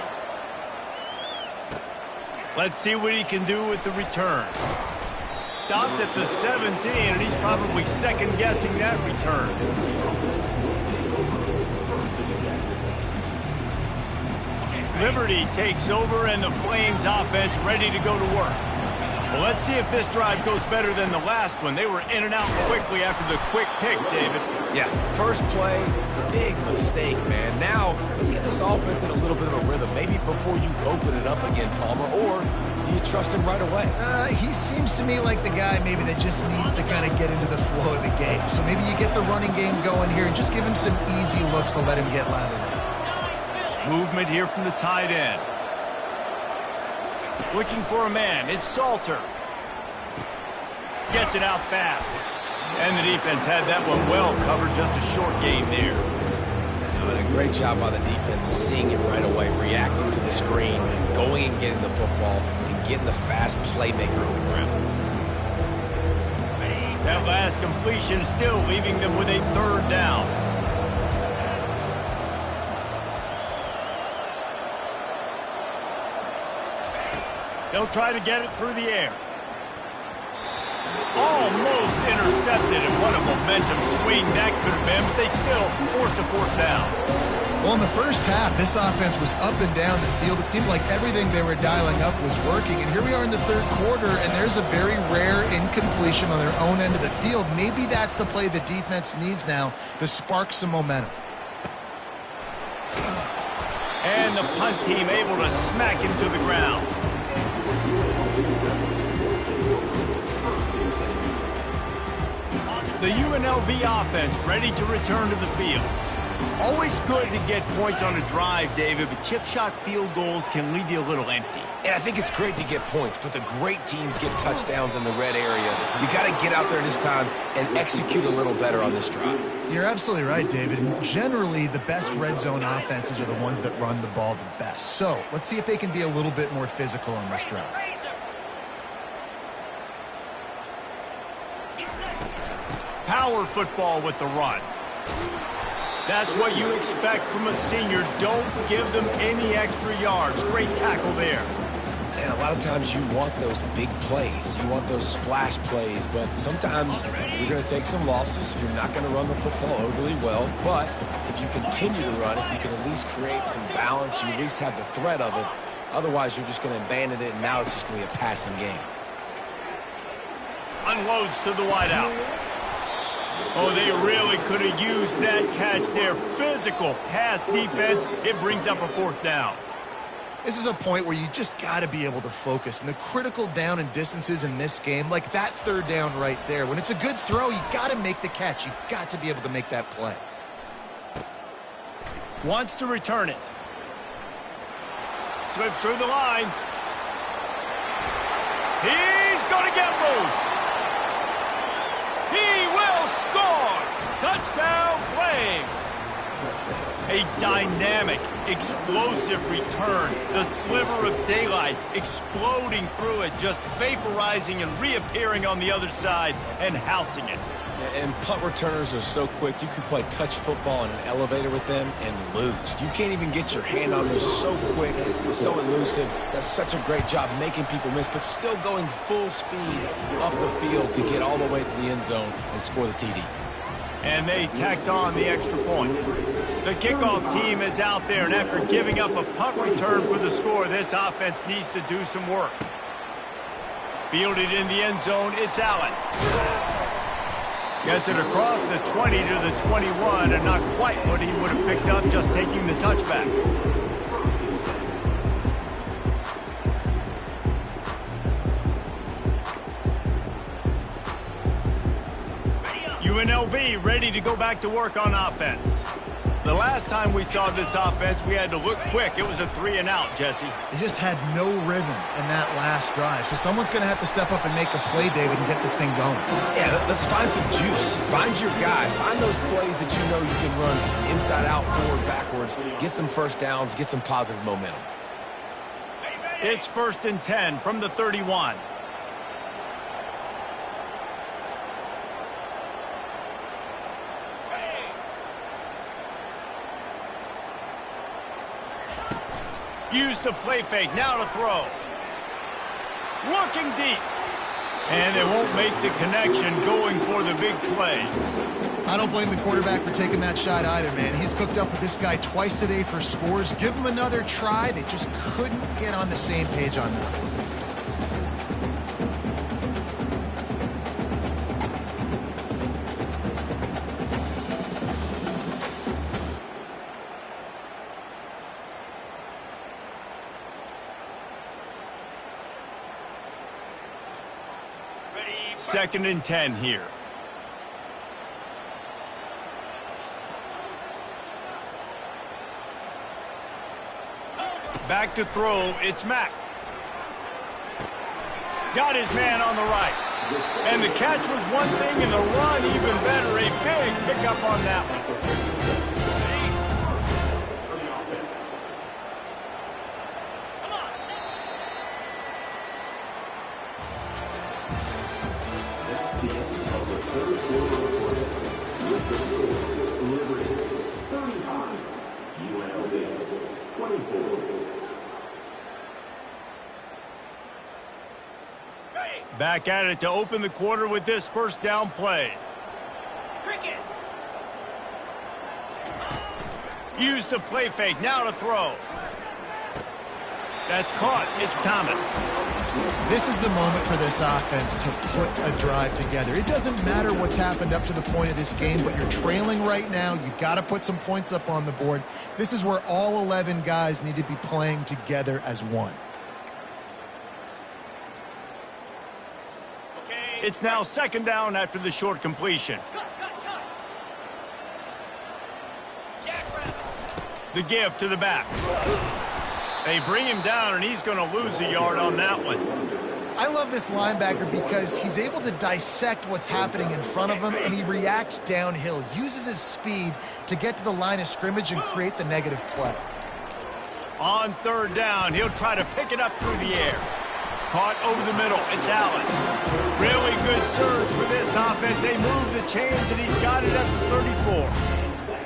Let's see what he can do with the return. Stopped at the 17, and he's probably second-guessing that return. Liberty takes over, and the Flames offense ready to go to work. Well, let's see if this drive goes better than the last one. They were in and out quickly after the quick pick, David. Yeah, first play, big mistake, man. Now, let's get this offense in a little bit of a rhythm. Maybe before you open it up again, Palmer, or do you trust him right away? He seems to me like the guy maybe that just needs to kind of get into the flow of the game. So maybe you get the running game going here and just give him some easy looks to let him get lathered in. Movement here from the tight end. Looking for a man. It's Salter. Gets it out fast. And the defense had that one well covered. Just a short game there. Doing a great job by the defense, seeing it right away, reacting to the screen, going and getting the football, and getting the fast playmaker on the ground. That last completion still leaving them with a third down. They'll try to get it through the air. Almost intercepted, and what a momentum swing that could have been, but they still force a fourth down. Well, in the first half, this offense was up and down the field. It seemed like everything they were dialing up was working, and here we are in the third quarter, and there's a very rare incompletion on their own end of the field. Maybe that's the play the defense needs now to spark some momentum. And the punt team able to smack him to the ground. The UNLV offense ready to return to the field. Always good to get points on a drive, David, but chip shot field goals can leave you a little empty. And I think it's great to get points, but the great teams get touchdowns in the red area. You got to get out there this time and execute a little better on this drive. You're absolutely right, David. And generally, the best red zone offenses are the ones that run the ball the best. So let's see if they can be a little bit more physical on this drive. Power football with the run. That's what you expect from a senior. Don't give them any extra yards. Great tackle there. And a lot of times you want those big plays. You want those splash plays, but sometimes you're going to take some losses. You're not going to run the football overly well, but if you continue to run it, you can at least create some balance. You at least have the threat of it. Otherwise, you're just going to abandon it, and now it's just going to be a passing game. Unloads to the wideout. Oh, they really could have used that catch there. Physical pass defense. It brings up a fourth down. This is a point where you just got to be able to focus. And the critical down and distances in this game, like that third down right there, when it's a good throw, you got to make the catch. You got to be able to make that play. Wants to return it. Slips through the line. He's going to get loose. He will score! Touchdown, Flames! A dynamic, explosive return. The sliver of daylight exploding through it, just vaporizing and reappearing on the other side and housing it. And punt returners are so quick, you can play touch football in an elevator with them and lose. You can't even get your hand on those, so quick, so elusive. Does such a great job making people miss, but still going full speed up the field to get all the way to the end zone and score the TD. And they tacked on the extra point. The kickoff team is out there, and after giving up a punt return for the score, this offense needs to do some work. Fielded in the end zone, it's Allen. Gets it across the 20 to the 21, and not quite what he would have picked up just taking the touchback. UNLV ready to go back to work on offense. The last time we saw this offense, we had to look quick. It was a 3-and-out, Jesse. They just had no rhythm in that last drive. So someone's going to have to step up and make a play, David, and get this thing going. Yeah, let's find some juice. Find your guy. Find those plays that you know you can run inside out, forward, backwards. Get some first downs. Get some positive momentum. It's 1st and 10 from the 31. Use the play fake, now to throw. Looking deep. And they won't make the connection going for the big play. I don't blame the quarterback for taking that shot either, man. He's cooked up with this guy twice today for scores. Give him another try. They just couldn't get on the same page on that. 2nd and 10 here. Back to throw, it's Mack. Got his man on the right. And the catch was one thing, and the run even better. A big pickup on that one. UNLV 24. Back at it to open the quarter with this first down play. Cricket. Used the play fake, now to throw. That's caught, it's Thomas. This is the moment for this offense to put a drive together. It doesn't matter what's happened up to the point of this game, but you're trailing right now. You've got to put some points up on the board. This is where all 11 guys need to be playing together as one. It's now 2nd down after the short completion. The give to the back. They bring him down, and he's going to lose a yard on that one. I love this linebacker because he's able to dissect what's happening in front of him, and he reacts downhill, uses his speed to get to the line of scrimmage and create the negative play. On 3rd down, he'll try to pick it up through the air. Caught over the middle, it's Allen. Really good surge for this offense. They move the chains, and he's got it at the 34.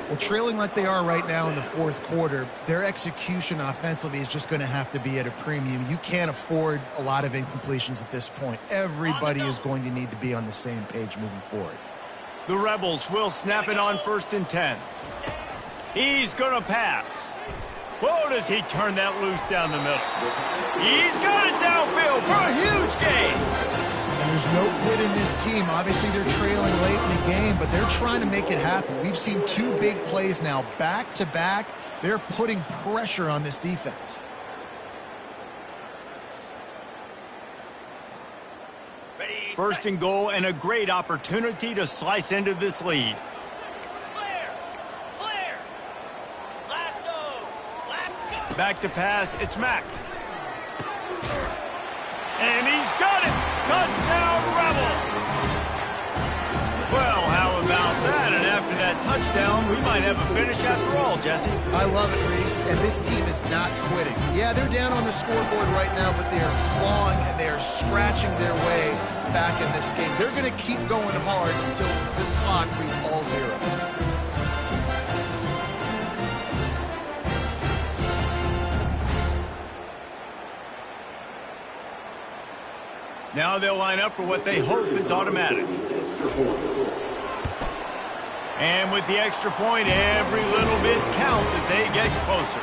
Well, trailing like they are right now in the 4th quarter, their execution offensively is just going to have to be at a premium. You can't afford a lot of incompletions at this point. Everybody is going to need to be on the same page moving forward. The Rebels will snap it on 1st and 10. He's going to pass. Whoa, does he turn that loose down the middle. He's got it downfield for a huge gain. And there's no quit in this team. Obviously, they're trailing late in the game, but they're trying to make it happen. We've seen 2 big plays now, back-to-back. They're putting pressure on this defense. First and goal, and a great opportunity to slice into this lead. Back to pass, it's Mack. And he's got it! Touchdown, Rebels! Well, how about that? And after that touchdown, we might have a finish after all, Jesse. I love it, Reese, and this team is not quitting. Yeah, they're down on the scoreboard right now, but they are clawing and they are scratching their way back in this game. They're going to keep going hard until this clock reads all 0. Now they'll line up for what they hope is automatic. And with the extra point, every little bit counts as they get closer.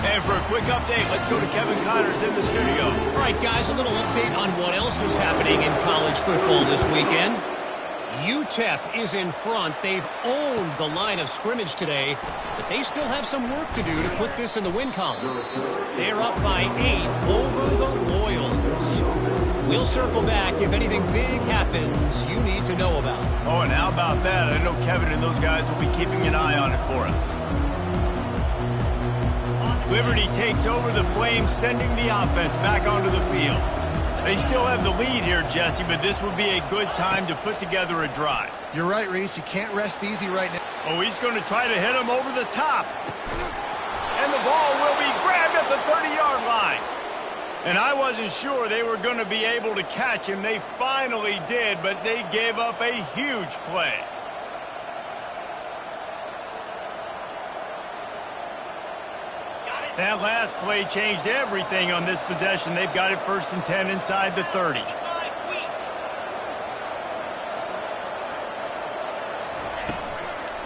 And for a quick update, let's go to Kevin Connors in the studio. All right, guys, a little update on what else is happening in college football this weekend. UTEP is in front. They've owned the line of scrimmage today, but they still have some work to do to put this in the win column. They're up by 8 over the Royals. We'll circle back if anything big happens you need to know about. Oh, and how about that? I know Kevin and those guys will be keeping an eye on it for us. Liberty takes over the Flames, sending the offense back onto the field. They still have the lead here, Jesse, but this would be a good time to put together a drive. You're right, Reese. You can't rest easy right now. Oh, he's going to try to hit him over the top. And the ball will be grabbed at the 30-yard line. And I wasn't sure they were going to be able to catch him. They finally did, but they gave up a huge play. That last play changed everything on this possession. They've got it 1st and 10 inside the 30.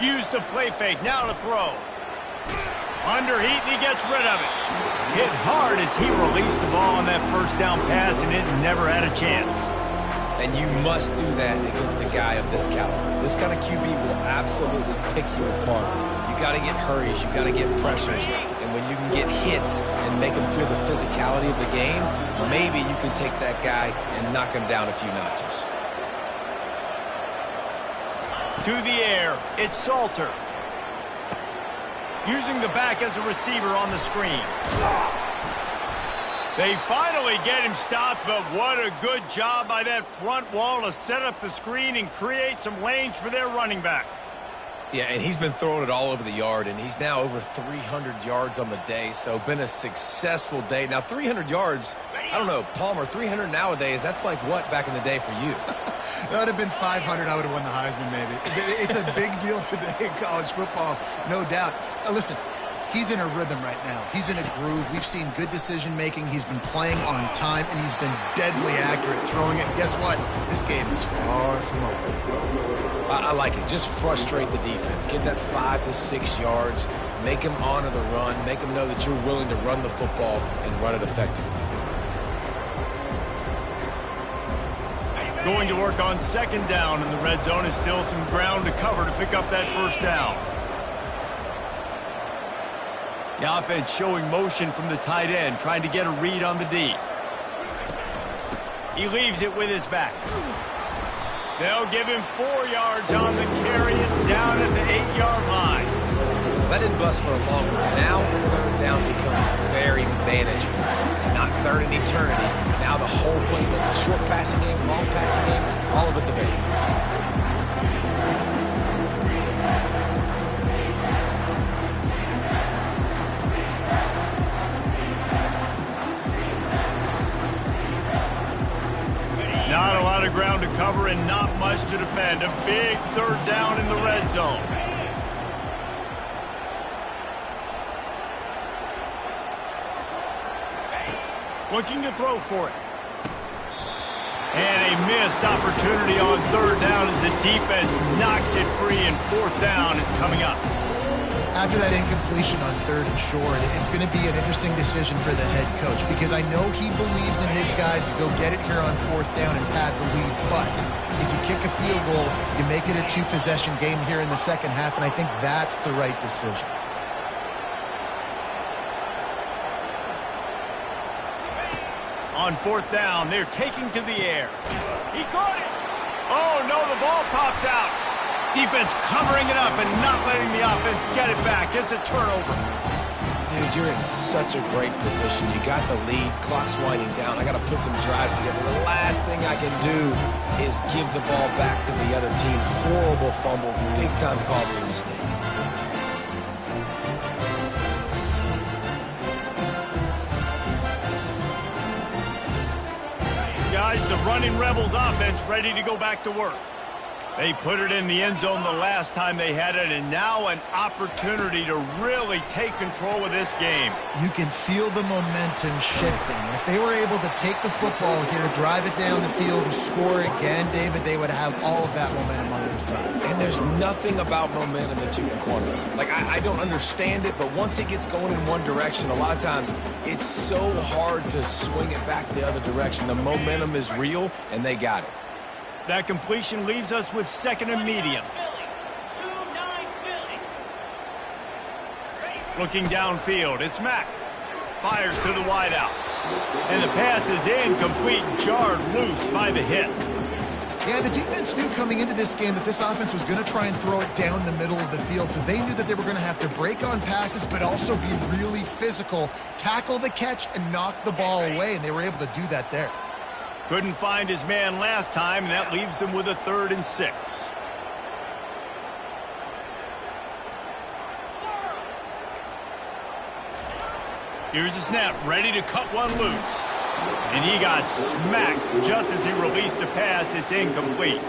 Use the play fake, now to throw. Under heat, and he gets rid of it. Hit hard as he released the ball on that first down pass, and it never had a chance. And you must do that against a guy of this caliber. This kind of QB will absolutely pick you apart. You got to get hurries, you got to get pressures, and when you can get hits and make them feel the physicality of the game, maybe you can take that guy and knock him down a few notches. To the air, it's Salter. Using the back as a receiver on the screen. They finally get him stopped, but what a good job by that front wall to set up the screen and create some lanes for their running back. Yeah, and he's been throwing it all over the yard, and he's now over 300 yards on the day, so been a successful day. Now, 300 yards, I don't know, Palmer, 300 nowadays, that's like what back in the day for you? That would have been 500. I would have won the Heisman, maybe. It's a big deal today in college football, no doubt. Listen, he's in a rhythm right now. He's in a groove. We've seen good decision-making. He's been playing on time, and he's been deadly accurate throwing it. And guess what? This game is far from over. I like it. Just frustrate the defense. Get that 5 to 6 yards. Make them honor the run. Make them know that you're willing to run the football and run it effectively. Going to work on second down in the red zone is still some ground to cover to pick up that first down. The offense showing motion from the tight end, trying to get a read on the D. He leaves it with his back. They'll give him 4 yards on the carry. It's down at the 8-yard line. That didn't bust for a long one. Now third down becomes very manageable. It's not third in eternity. Now the whole playbook, the short passing game, long passing game, all of it's available. Not a lot of ground to cover and not much to defend. A big third down in the red zone. Looking to throw for it. And a missed opportunity on third down as the defense knocks it free, and fourth down is coming up. After that incompletion on third and short, it's going to be an interesting decision for the head coach because I know he believes in his guys to go get it here on fourth down and pad the lead, but if you kick a field goal, you make it a 2-possession game here in the second half, and I think that's the right decision. On fourth down, they're taking to the air. He caught it. Oh, no, the ball popped out. Defense covering it up and not letting the offense get it back. It's a turnover. Dude, you're in such a great position. You got the lead. Clock's winding down. I got to put some drives together. The last thing I can do is give the ball back to the other team. Horrible fumble. Big-time costly mistake. Guys, the running Rebels offense ready to go back to work. They put it in the end zone the last time they had it, and now an opportunity to really take control of this game. You can feel the momentum shifting. If they were able to take the football here, drive it down the field, and score again, David, they would have all of that momentum on their side. And there's nothing about momentum that you can quantify. Like, I don't understand it, but once it gets going in one direction, a lot of times it's so hard to swing it back the other direction. The momentum is real, and they got it. That completion leaves us with second and medium. Looking downfield, it's Mack. Fires to the wideout. And the pass is incomplete, jarred loose by the hit. Yeah, the defense knew coming into this game that this offense was going to try and throw it down the middle of the field, so they knew that they were going to have to break on passes but also be really physical, tackle the catch, and knock the ball away, and they were able to do that there. Couldn't find his man last time, and that leaves them with a 3rd and 6. Here's the snap, ready to cut one loose. And he got smacked just as he released the pass. It's incomplete.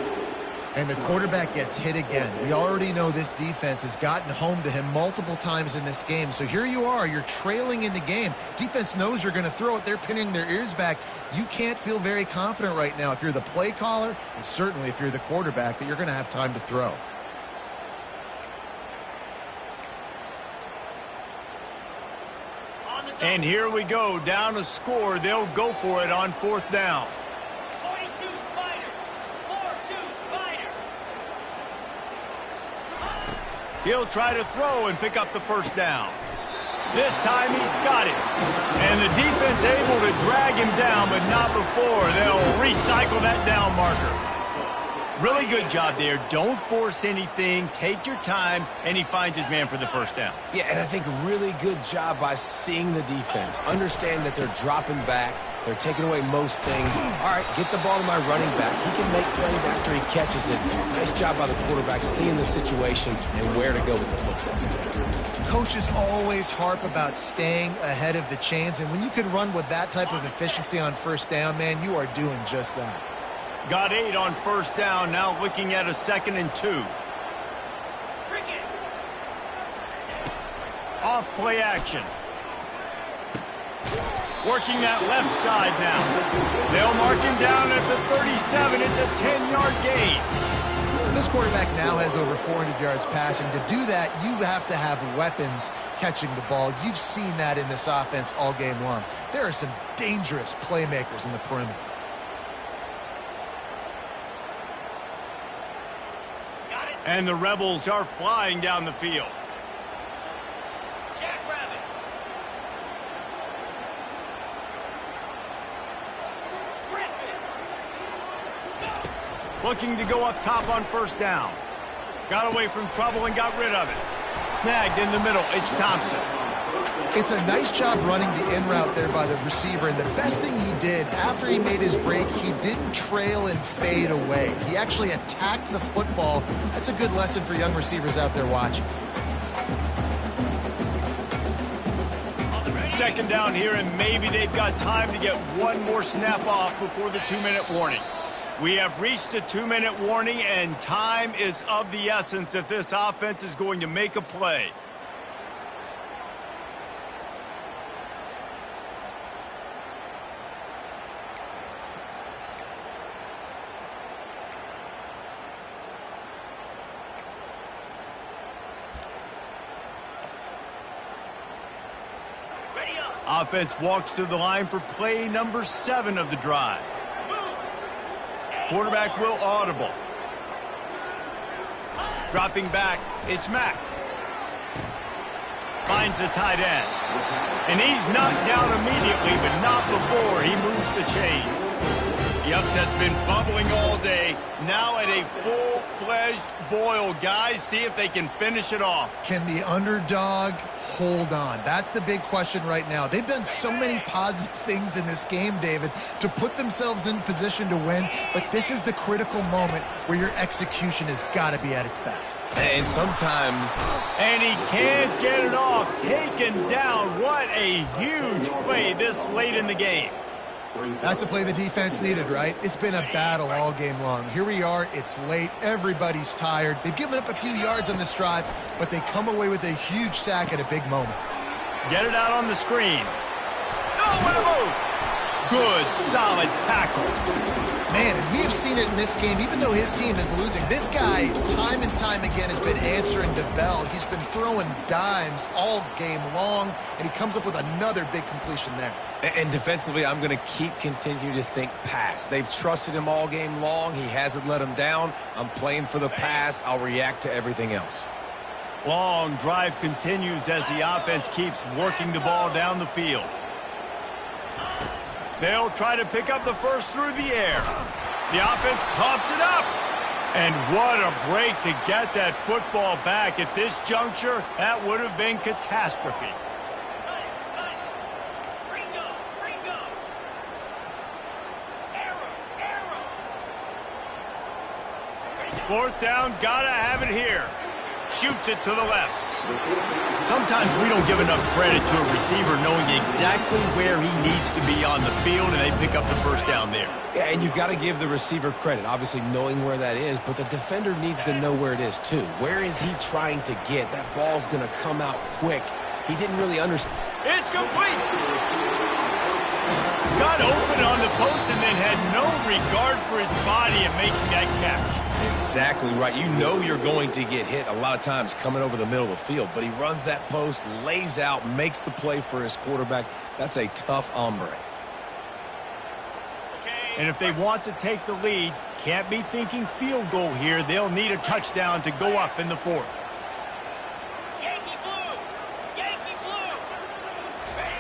And the quarterback gets hit again. We already know this defense has gotten home to him multiple times in this game. So here you are, you're trailing in the game. Defense knows you're going to throw it. They're pinning their ears back. You can't feel very confident right now if you're the play caller, and certainly if you're the quarterback, that you're going to have time to throw. And here we go, down to score. They'll go for it on fourth down. He'll try to throw and pick up the first down. This time he's got it. And the defense able to drag him down, but not before. They'll recycle that down marker. Really good job there. Don't force anything. Take your time, and he finds his man for the first down. Yeah, and I think really good job by seeing the defense. Understand that they're dropping back. They're taking away most things. All right, get the ball to my running back. He can make plays after he catches it. Nice job by the quarterback seeing the situation and where to go with the football. Coaches always harp about staying ahead of the chains, and when you can run with that type of efficiency on first down, man, you are doing just that. Got 8 on first down, now looking at a 2nd and 2. Off play action. Working that left side now. They'll mark him down at the 37. It's a 10-yard gain. This quarterback now has over 400 yards passing. To do that, you have to have weapons catching the ball. You've seen that in this offense all game long. There are some dangerous playmakers in the perimeter. And the Rebels are flying down the field. Jackrabbit. Looking to go up top on first down. Got away from trouble and got rid of it. Snagged in the middle. It's Thompson. It's a nice job running the in route there by the receiver, and the best thing he did after he made his break, he didn't trail and fade away. He actually attacked the football. That's a good lesson for young receivers out there watching. Second down here, and maybe they've got time to get one more snap off before the 2-minute warning. We have reached the 2-minute warning, and time is of the essence if this offense is going to make a play. Offense walks to the line for play number 7 of the drive. Quarterback will audible. Dropping back, it's Mack. Finds the tight end. And he's knocked down immediately, but not before he moves the chains. The upset's been bubbling all day. Now at a full-fledged boil. Guys, see if they can finish it off. Can the underdog hold on? That's the big question right now. They've done so many positive things in this game, David, to put themselves in position to win, but this is the critical moment where your execution has got to be at its best. And sometimes... And he can't get it off. Taken down. What a huge play this late in the game. That's a play the defense needed, right? It's been a battle all game long. Here we are. It's late. Everybody's tired. They've given up a few yards on this drive, but they come away with a huge sack at a big moment. Get it out on the screen. No, good, solid tackle. Man, and we have seen it in this game, even though his team is losing. This guy, time and time again, has been answering the bell. He's been throwing dimes all game long, and he comes up with another big completion there. And defensively, I'm going to continue to think pass. They've trusted him all game long. He hasn't let him down. I'm playing for the pass. I'll react to everything else. Long drive continues as the offense keeps working the ball down the field. They'll try to pick up the first through the air. The offense coughs it up. And what a break to get that football back. At this juncture, that would have been catastrophe. Fourth down, gotta have it here. Shoots it to the left. Sometimes we don't give enough credit to a receiver knowing exactly where he needs to be on the field, and they pick up the first down there. Yeah, and you've got to give the receiver credit, obviously knowing where that is, but the defender needs to know where it is too. Where is he trying to get? That ball's going to come out quick. He didn't really understand. It's complete. Got open on the post and then had no regard for his body in making that catch. Exactly right. You know you're going to get hit a lot of times coming over the middle of the field, but he runs that post, lays out, makes the play for his quarterback. That's a tough hombre. And if they want to take the lead, can't be thinking field goal here. They'll need a touchdown to go up in the fourth. Yankee blue! Yankee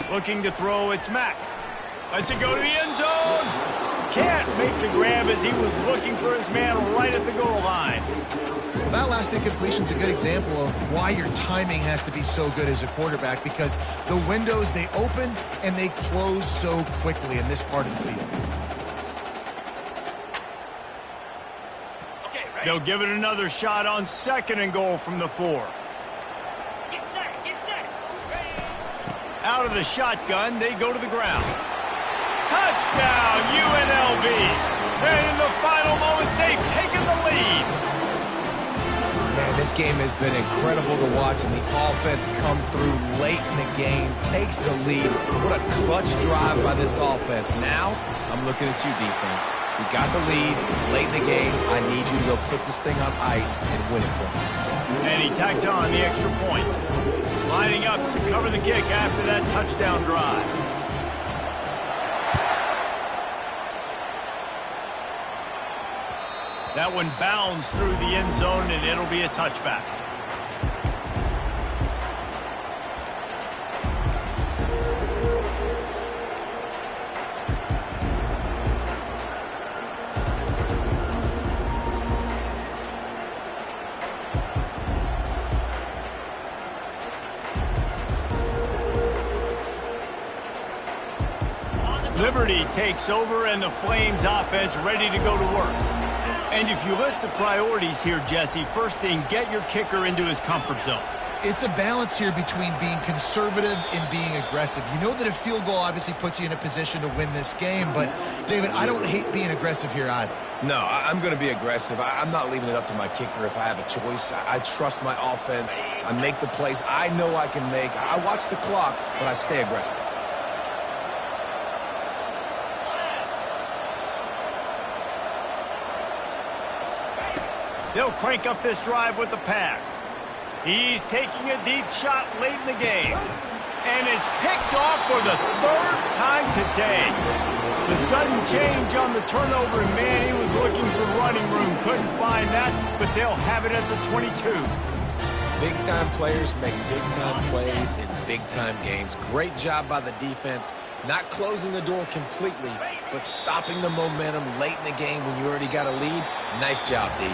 blue! Looking to throw, it's Mack. Lets it go to the end zone. Can't make the grab as he was looking for his man right at the goal line. That last incompletion is a good example of why your timing has to be so good as a quarterback, because the windows, they open and they close so quickly in this part of the field. Okay, ready? They'll give it another shot on 2nd and goal from the 4. Get set, get set. Ready? Out of the shotgun, they go to the ground. Touchdown, UNLV! And in the final moments, they've taken the lead. Man, this game has been incredible to watch, and the offense comes through late in the game, takes the lead. What a clutch drive by this offense. Now, I'm looking at you, defense. We got the lead late in the game. I need you to go put this thing on ice and win it for me. And he tacks on the extra point. Lining up to cover the kick after that touchdown drive. That one bounds through the end zone, and it'll be a touchback. Liberty takes over, and the Flames offense ready to go to work. And if you list the priorities here, Jesse, first thing, get your kicker into his comfort zone. It's a balance here between being conservative and being aggressive. You know that a field goal obviously puts you in a position to win this game, but, David, I don't hate being aggressive here either. No, I'm going to be aggressive. I'm not leaving it up to my kicker if I have a choice. I trust my offense. I make the plays I know I can make. I watch the clock, but I stay aggressive. They'll crank up this drive with the pass. He's taking a deep shot late in the game. And it's picked off for the 3rd time today. The sudden change on the turnover, and man, he was looking for running room. Couldn't find that, but they'll have it at the 22. Big-time players make big-time plays in big-time games. Great job by the defense, not closing the door completely, but stopping the momentum late in the game when you already got a lead. Nice job, D.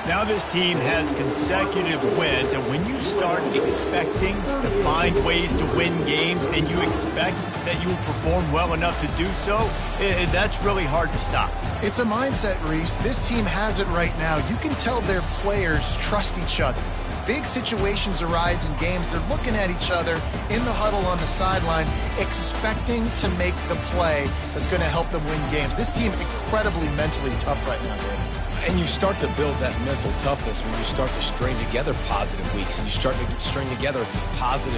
Now this team has consecutive wins, and when you start expecting to find ways to win games and you expect that you will perform well enough to do so, that's really hard to stop. It's a mindset, Reese. This team has it right now. You can tell their players trust each other. Big situations arise in games. They're looking at each other in the huddle on the sideline, expecting to make the play that's going to help them win games. This team incredibly mentally tough right now, David. And you start to build that mental toughness when you start to string together positive weeks and you start to string together positive